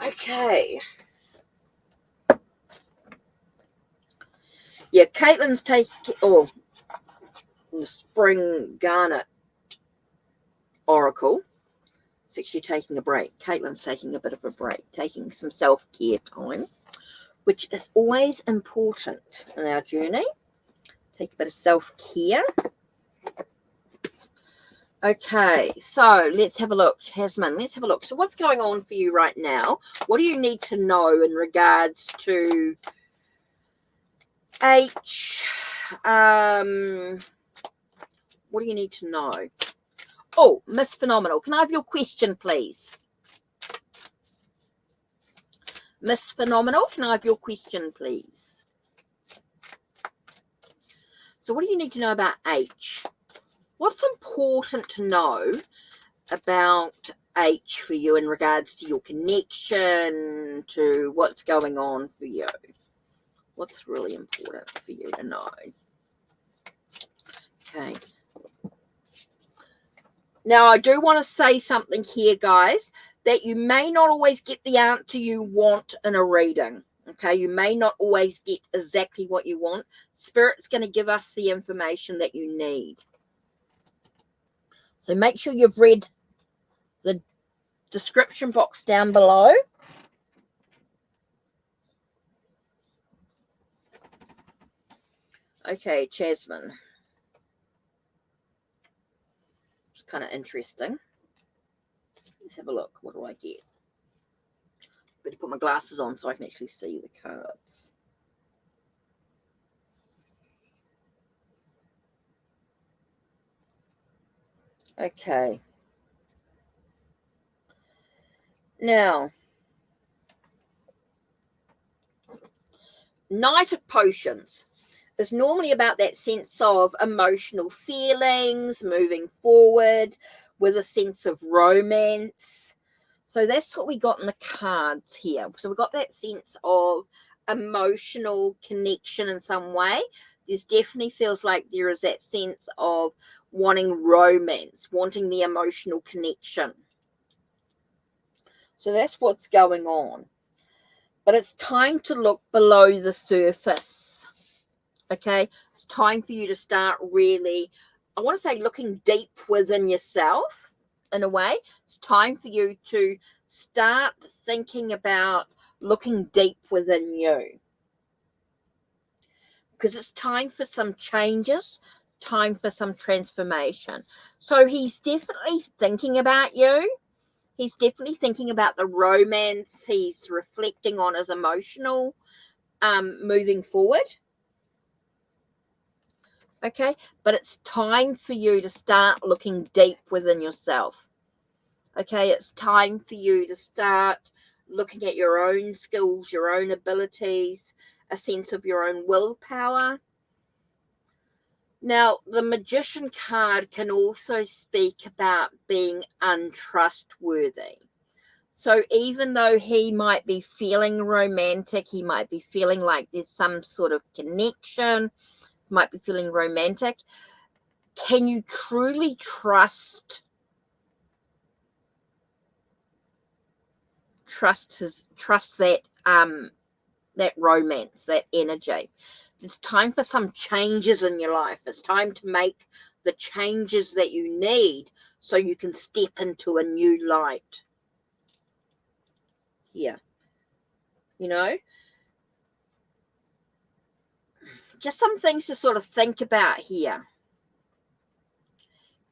Okay. Yeah, Caitlin's taking, the Spring Garnet Oracle. It's actually taking a break. Caitlin's taking a bit of a break, taking some self-care time, which is always important in our journey. Take a bit of self-care. Okay, so let's have a look. Jasmine, let's have a look. So what's going on for you right now? What do you need to know in regards to H? What do you need to know? Oh, Miss Phenomenal. Can I have your question, please? Miss Phenomenal, can I have your question, please? So what do you need to know about H? What's important to know about H for you in regards to your connection, to what's going on for you? What's really important for you to know? Okay. Now, I do want to say something here, guys, that you may not always get the answer you want in a reading. Okay, you may not always get exactly what you want. Spirit's going to give us the information that you need. So make sure you've read the description box down below. Okay, Jasmine. It's kind of interesting. Let's have a look. What do I get? Better put my glasses on so I can actually see the cards. Okay. Now, Knight of Potions. is normally about that sense of emotional feelings, moving forward with a sense of romance. So that's what we got in the cards here. So we've got that sense of emotional connection in some way. There's definitely feels like there is that sense of wanting romance, wanting the emotional connection. So that's what's going on. But it's time to look below the surface. Okay? It's time for you to start really, I want to say, looking deep within yourself in a way. It's time for you to start thinking about looking deep within you. Because it's time for some changes, time for some transformation. So he's definitely thinking about you. He's definitely thinking about the romance. He's reflecting on his emotional moving forward. Okay, but it's time for you to start looking deep within yourself. Okay, it's time for you to start looking at your own skills, your own abilities, a sense of your own willpower. Now, the Magician card can also speak about being untrustworthy. So even though he might be feeling romantic, he might be feeling like there's some sort of connection, might be feeling romantic, can you truly trust that that romance, that energy? It's time for some changes in your life. It's time to make the changes that you need so you can step into a new light. Here, you know, just some things to sort of think about here.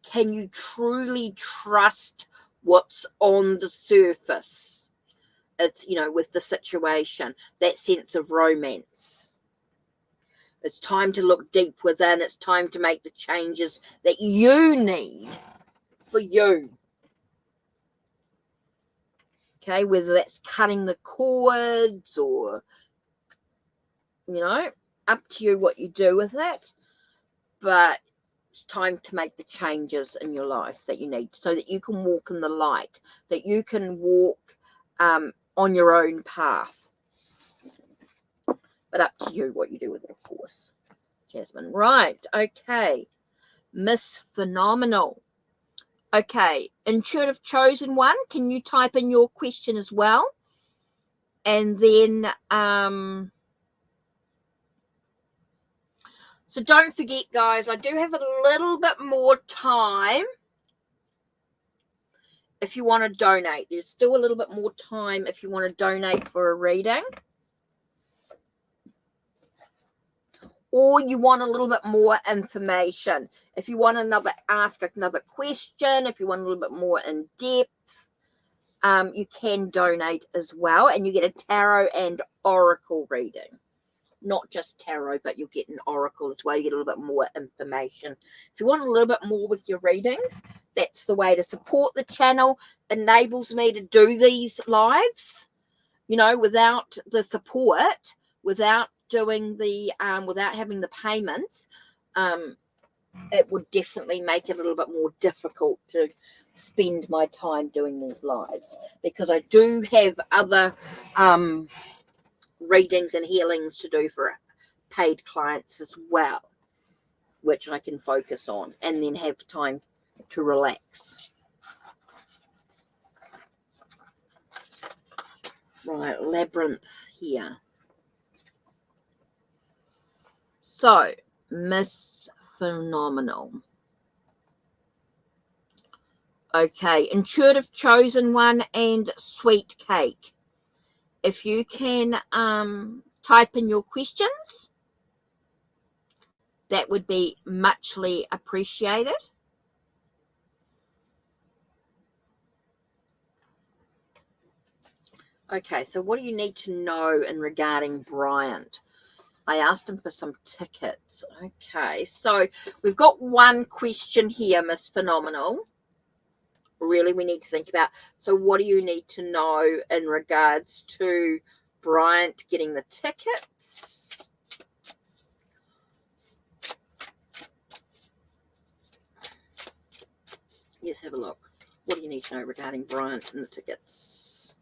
Can you truly trust what's on the surface? It's, you know, with the situation, that sense of romance. It's time to look deep within. It's time to make the changes that you need for you. Okay, whether that's cutting the cords or, you know, up to you what you do with that. But it's time to make the changes in your life that you need so that you can walk in the light, that you can walk on your own path. But up to you what you do with it, of course, Jasmine. Right, okay. Miss Phenomenal. Okay, Intuitive Chosen One, can you type in your question as well? And then, so don't forget, guys, I do have a little bit more time if you want to donate. There's still a little bit more time if you want to donate for a reading. Or you want a little bit more information. If you want ask another question, if you want a little bit more in depth, you can donate as well. And you get a tarot and oracle reading. Not just tarot, but you'll get an oracle as well. You get a little bit more information. If you want a little bit more with your readings, that's the way to support the channel. Enables me to do these lives, you know, without the support, without doing the without having the payments, it would definitely make it a little bit more difficult to spend my time doing these lives, because I do have other readings and healings to do for paid clients as well, which I can focus on and then have time to relax. Right, Labyrinth here. So, Miss Phenomenal. Okay, Intuitive Chosen One and Sweet Cake. If you can type in your questions, that would be muchly appreciated. Okay, so what do you need to know in regarding Bryant? I asked him for some tickets. Okay, so we've got one question here, Miss Phenomenal. Really, we need to think about. So what do you need to know in regards to Bryant getting the tickets? Let's have a look. What do you need to know regarding Bryant and the tickets?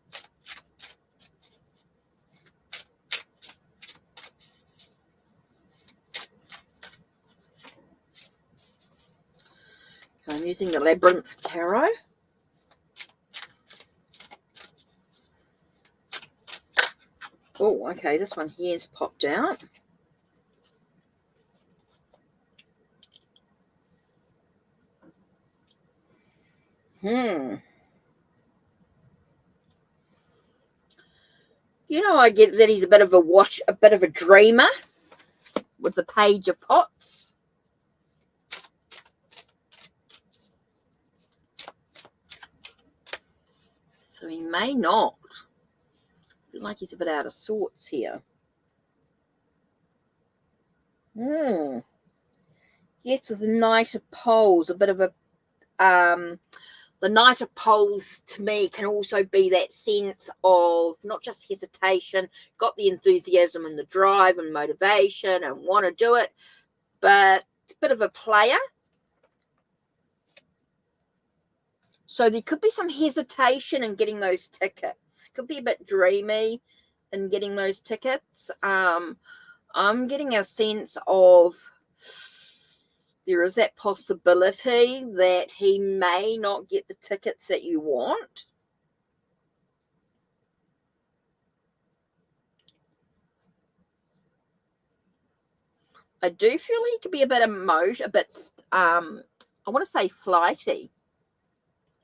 I'm using the Labyrinth Tarot. Oh, okay, this one here's popped out. You know, I get that he's a bit of a dreamer with the Page of Pots. So he may not. I feel like he's a bit out of sorts here. Yes, with the Knight of Poles, a bit of a the Knight of Poles to me can also be that sense of not just hesitation, got the enthusiasm and the drive and motivation and want to do it, but a bit of a player. So there could be some hesitation in getting those tickets. Could be a bit dreamy in getting those tickets. I'm getting a sense of there is that possibility that he may not get the tickets that you want. I do feel he could be a bit I want to say flighty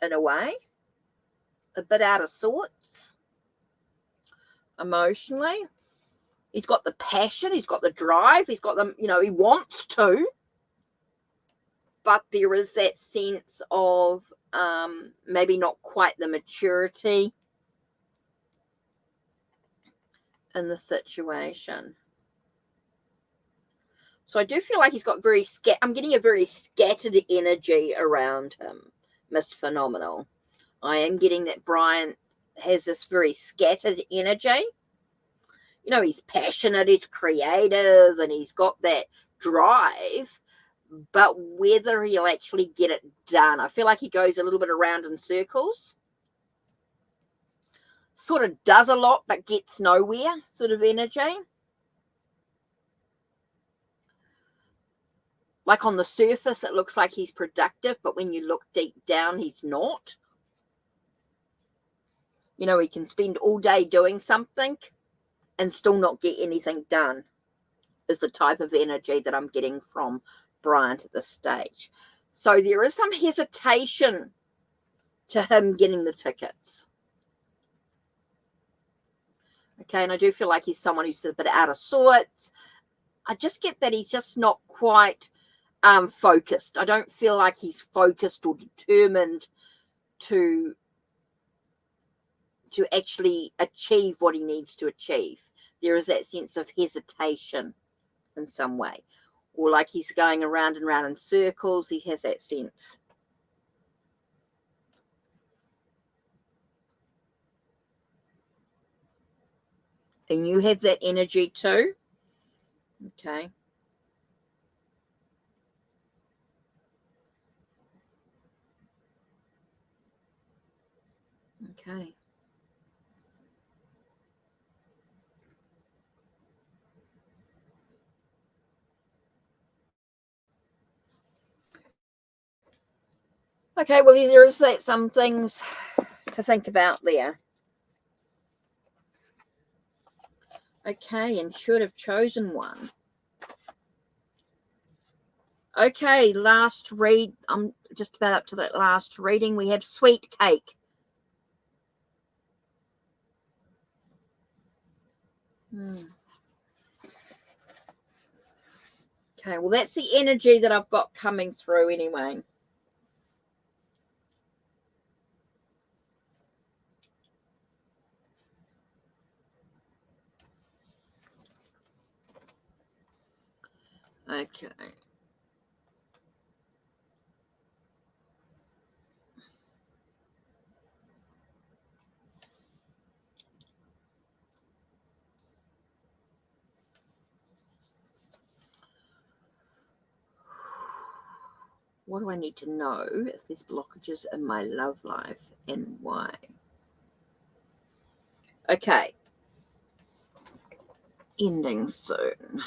in a way, a bit out of sorts emotionally. He's got the passion, he's got the drive, he's got the, he wants to, but there is that sense of maybe not quite the maturity in the situation. So I do feel like he's got I'm getting a very scattered energy around him, Miss Phenomenal. I am getting that Brian has this very scattered energy. He's passionate, he's creative, and he's got that drive, but whether he'll actually get it done, I feel like he goes a little bit around in circles. Sort of does a lot, but gets nowhere sort of energy. Like on the surface, it looks like he's productive, but when you look deep down, he's not. He can spend all day doing something and still not get anything done, is the type of energy that I'm getting from Bryant at this stage. So there is some hesitation to him getting the tickets. Okay, and I do feel like he's someone who's a bit out of sorts. I just get that he's just not quite focused. I don't feel like he's focused or determined to actually achieve what he needs to achieve. There is that sense of hesitation in some way, or like he's going around and round in circles. He has that sense. And you have that energy too. Okay. Okay. Okay, well, these are some things to think about there. Okay, and should have chosen one. Okay, last read. I'm just about up to that last reading. We have Sweet Cake. Okay, well, that's the energy that I've got coming through anyway. Okay. What do I need to know if there's blockages in my love life and why? Okay. Ending soon.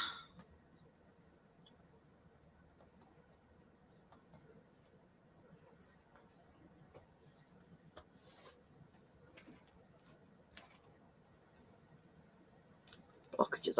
Blockages.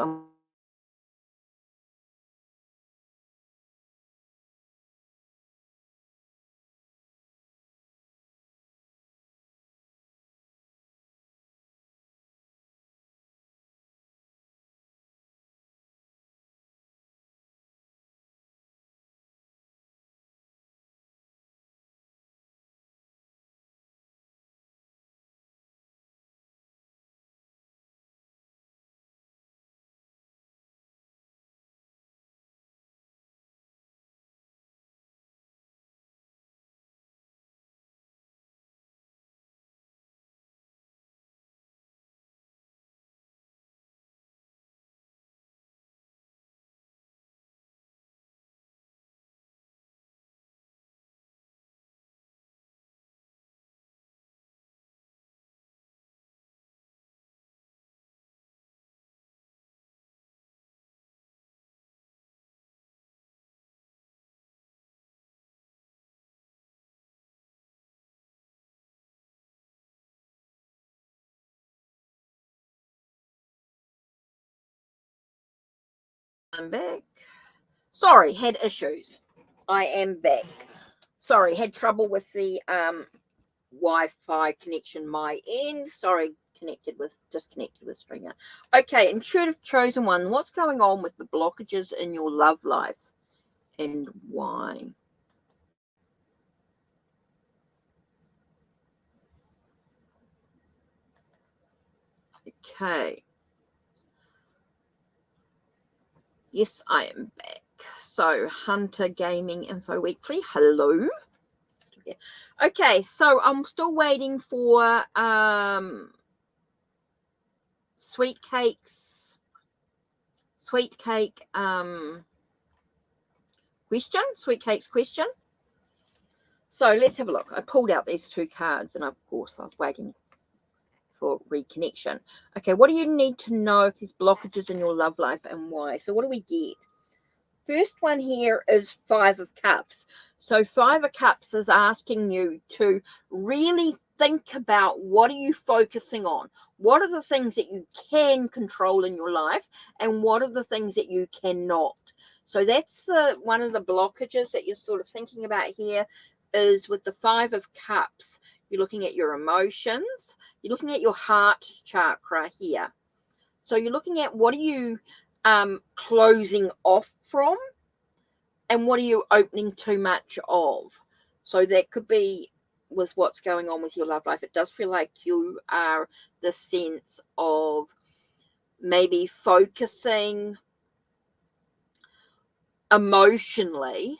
I'm back. Sorry, had issues. I am back. Sorry, had trouble with the Wi-Fi connection my end. Sorry, disconnected with Stringer. Okay, intuitive chosen one. What's going on with the blockages in your love life and why? Okay. Yes, I am back. So, Hunter Gaming Info Weekly. Hello. Okay, so I'm still waiting for sweet cake sweet cake's question. So let's have a look. I pulled out these two cards and of course I was waiting for reconnection. Okay, what do you need to know if there's blockages in your love life and why? So what do we get? First one here is 5 of Cups. So 5 of Cups is asking you to really think about what are you focusing on? What are the things that you can control in your life and what are the things that you cannot? So that's one of the blockages that you're sort of thinking about here is with the 5 of Cups. You're looking at your emotions. You're looking at your heart chakra here. So you're looking at what are you closing off from and what are you opening too much of. So that could be with what's going on with your love life. It does feel like you are the sense of maybe focusing emotionally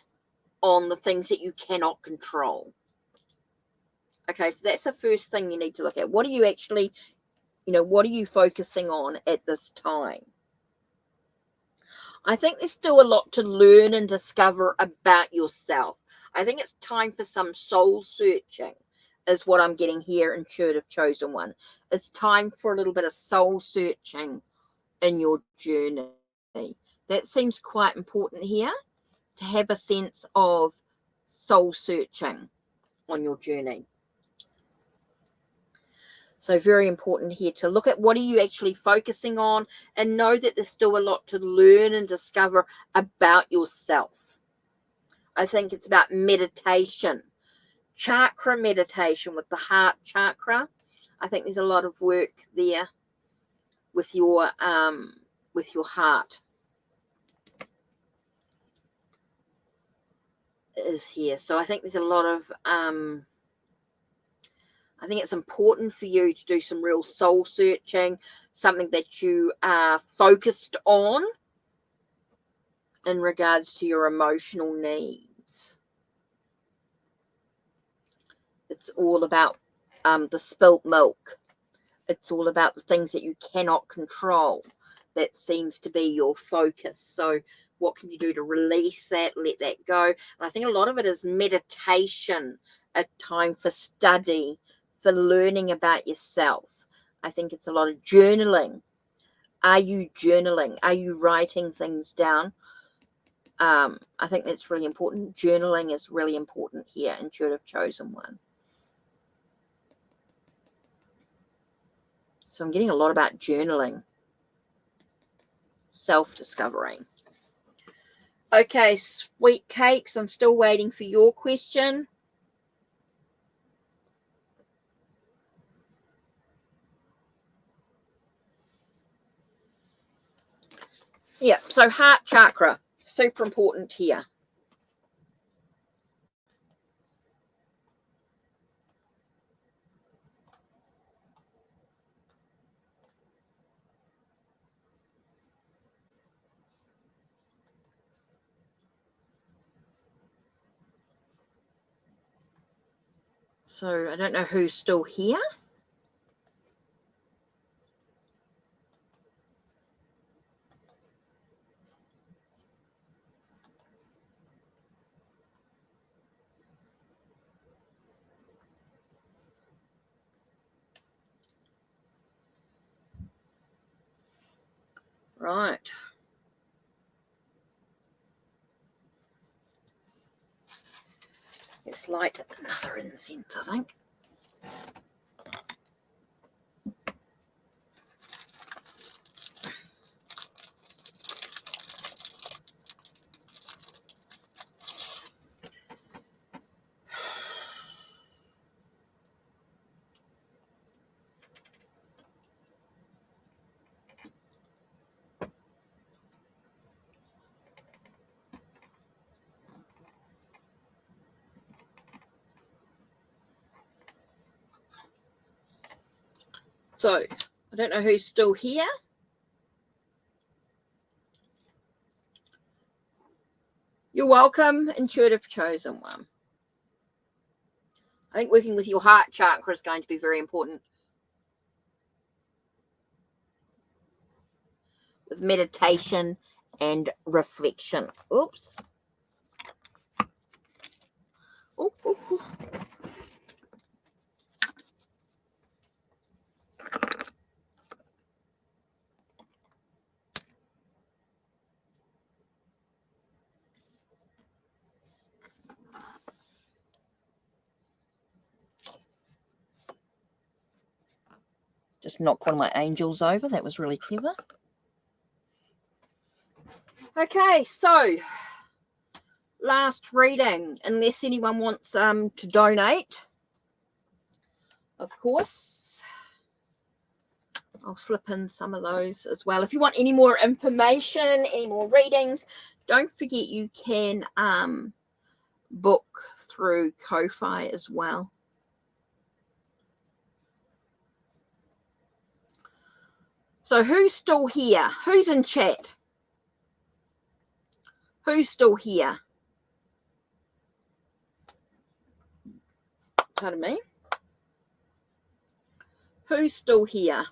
on the things that you cannot control. Okay, so that's the first thing you need to look at. What are you actually, what are you focusing on at this time? I think there's still a lot to learn and discover about yourself. I think it's time for some soul searching, is what I'm getting here, intuitive chosen one. It's time for a little bit of soul searching in your journey. That seems quite important here, to have a sense of soul searching on your journey. So very important here to look at what are you actually focusing on and know that there's still a lot to learn and discover about yourself. I think it's about meditation, chakra meditation with the heart chakra. I think there's a lot of work there with your heart is here. So I think there's a lot of I think it's important for you to do some real soul searching, something that you are focused on in regards to your emotional needs. It's all about the spilt milk. It's all about the things that you cannot control. That seems to be your focus. So what can you do to release that, let that go. And I think a lot of it is meditation, a time for study, for learning about yourself. I think it's a lot of journaling. Are you journaling? Are you writing things down? I think that's really important. Journaling is really important here, Intuitive Chosen One. So I'm getting a lot about journaling, self-discovering. Okay, sweet cakes, I'm still waiting for your question. Yeah, so heart chakra, super important here. So I don't know who's still here. Right. Let's light another incense, I think. So I don't know who's still here. You're welcome, Intuitive Chosen One. I think working with your heart chakra is going to be very important. With meditation and reflection. Oops. Ooh, ooh, ooh. Just knocked one of my angels over. That was really clever. Okay, so last reading, unless anyone wants to donate, of course. I'll slip in some of those as well. If you want any more information, any more readings, don't forget you can book through Ko-Fi as well. So who's still here? Who's in chat? Who's still here? Pardon me. Who's still here?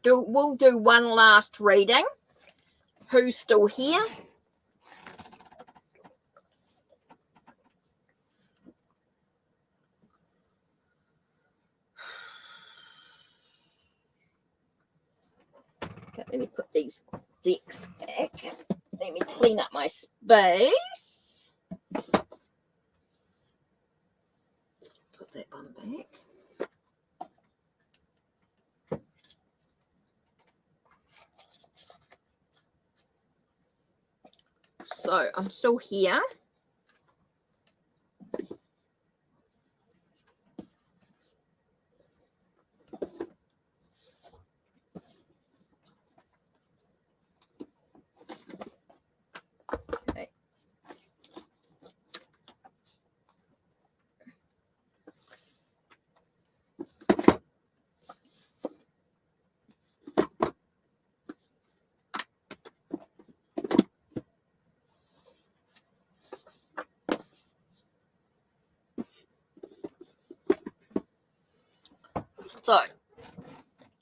We'll do one last reading. Who's still here? Okay, let me put these decks back. Let me clean up my space. Put that one back. So I'm still here. Okay. So,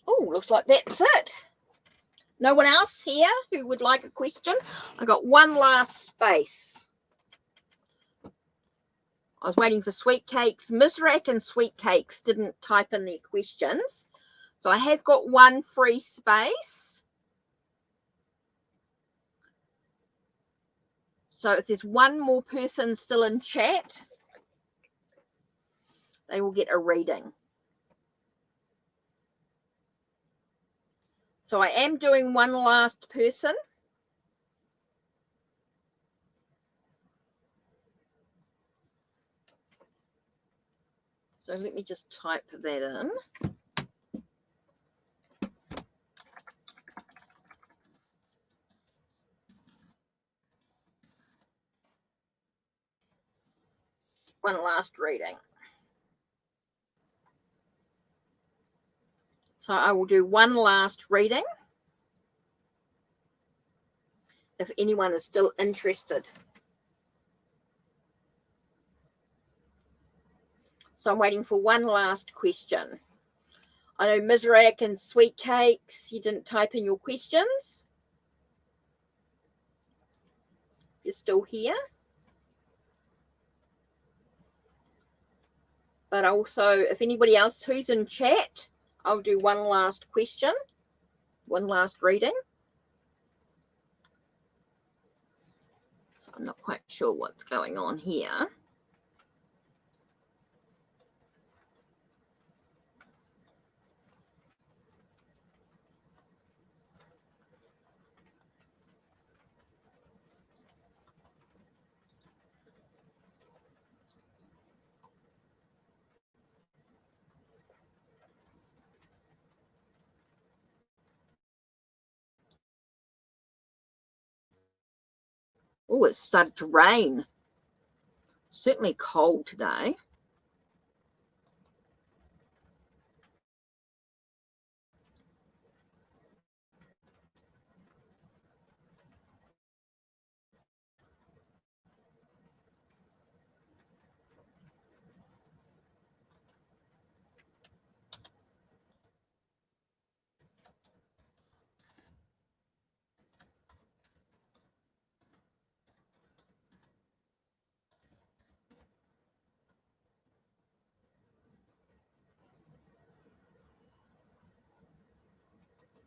oh, looks like that's it. No one else here who would like a question? I got one last space. I was waiting for Sweet Cakes. Mizrak and Sweet Cakes didn't type in their questions. So I have got one free space. So if there's one more person still in chat, they will get a reading. So I am doing one last person. So let me just type that in. One last reading. So I will do one last reading if anyone is still interested. So I'm waiting for one last question. I know Mizrak and Sweet Cakes, you didn't type in your questions. You're still here. But also, if anybody else who's in chat, I'll do one last question, one last reading. So I'm not quite sure what's going on here. Oh, it started to rain. Certainly cold today.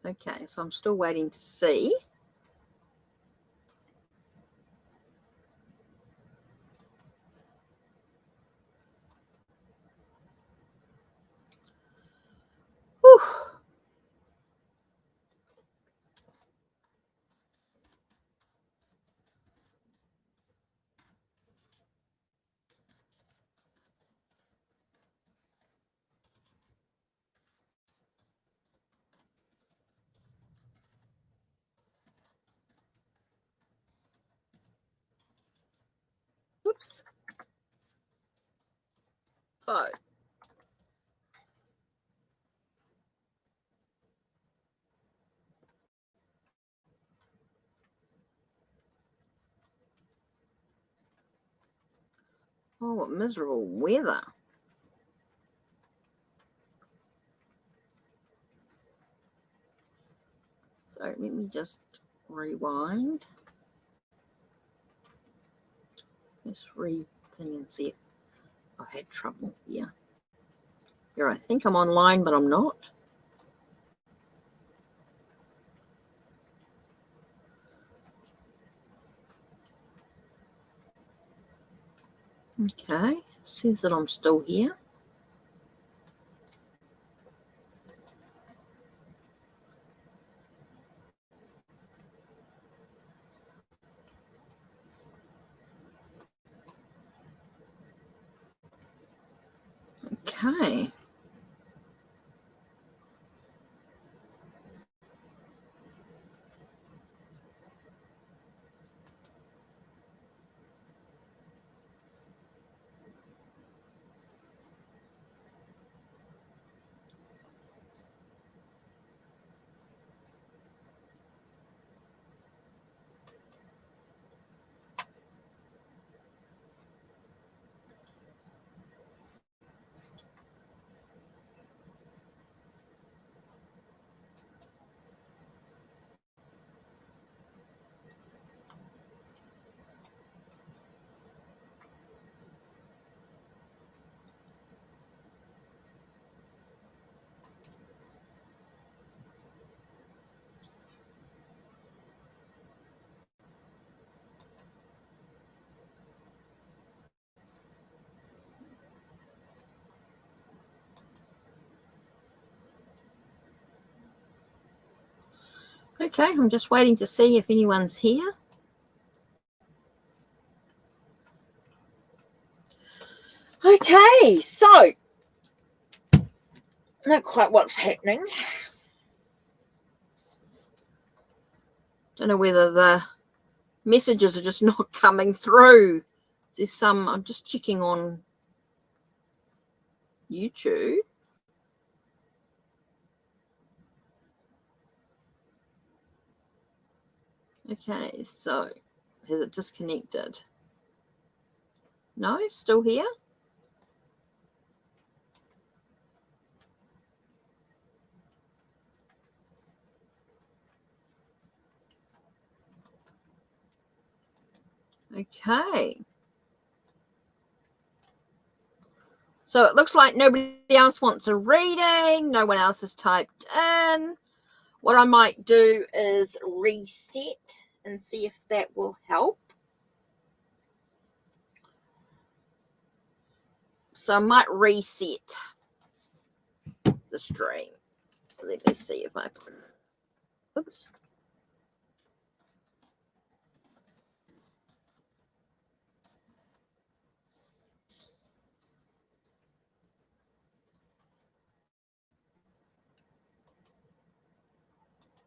Okay, so I'm still waiting to see. Whew. Oops. So oh, what miserable weather. So let me just rewind this thing and see if I had trouble here. Here, I think I'm online, but I'm not. Okay, says that I'm still here. Okay. Okay, I'm just waiting to see if anyone's here. Okay, so not quite what's happening. Don't know whether the messages are just not coming through. There's some, I'm just checking on YouTube. Okay, so has it disconnected? No, still here? Okay. So it looks like nobody else wants a reading. No one else has typed in. What I might do is reset and see if that will help. So I might reset the stream. Let me see if I put it. Oops.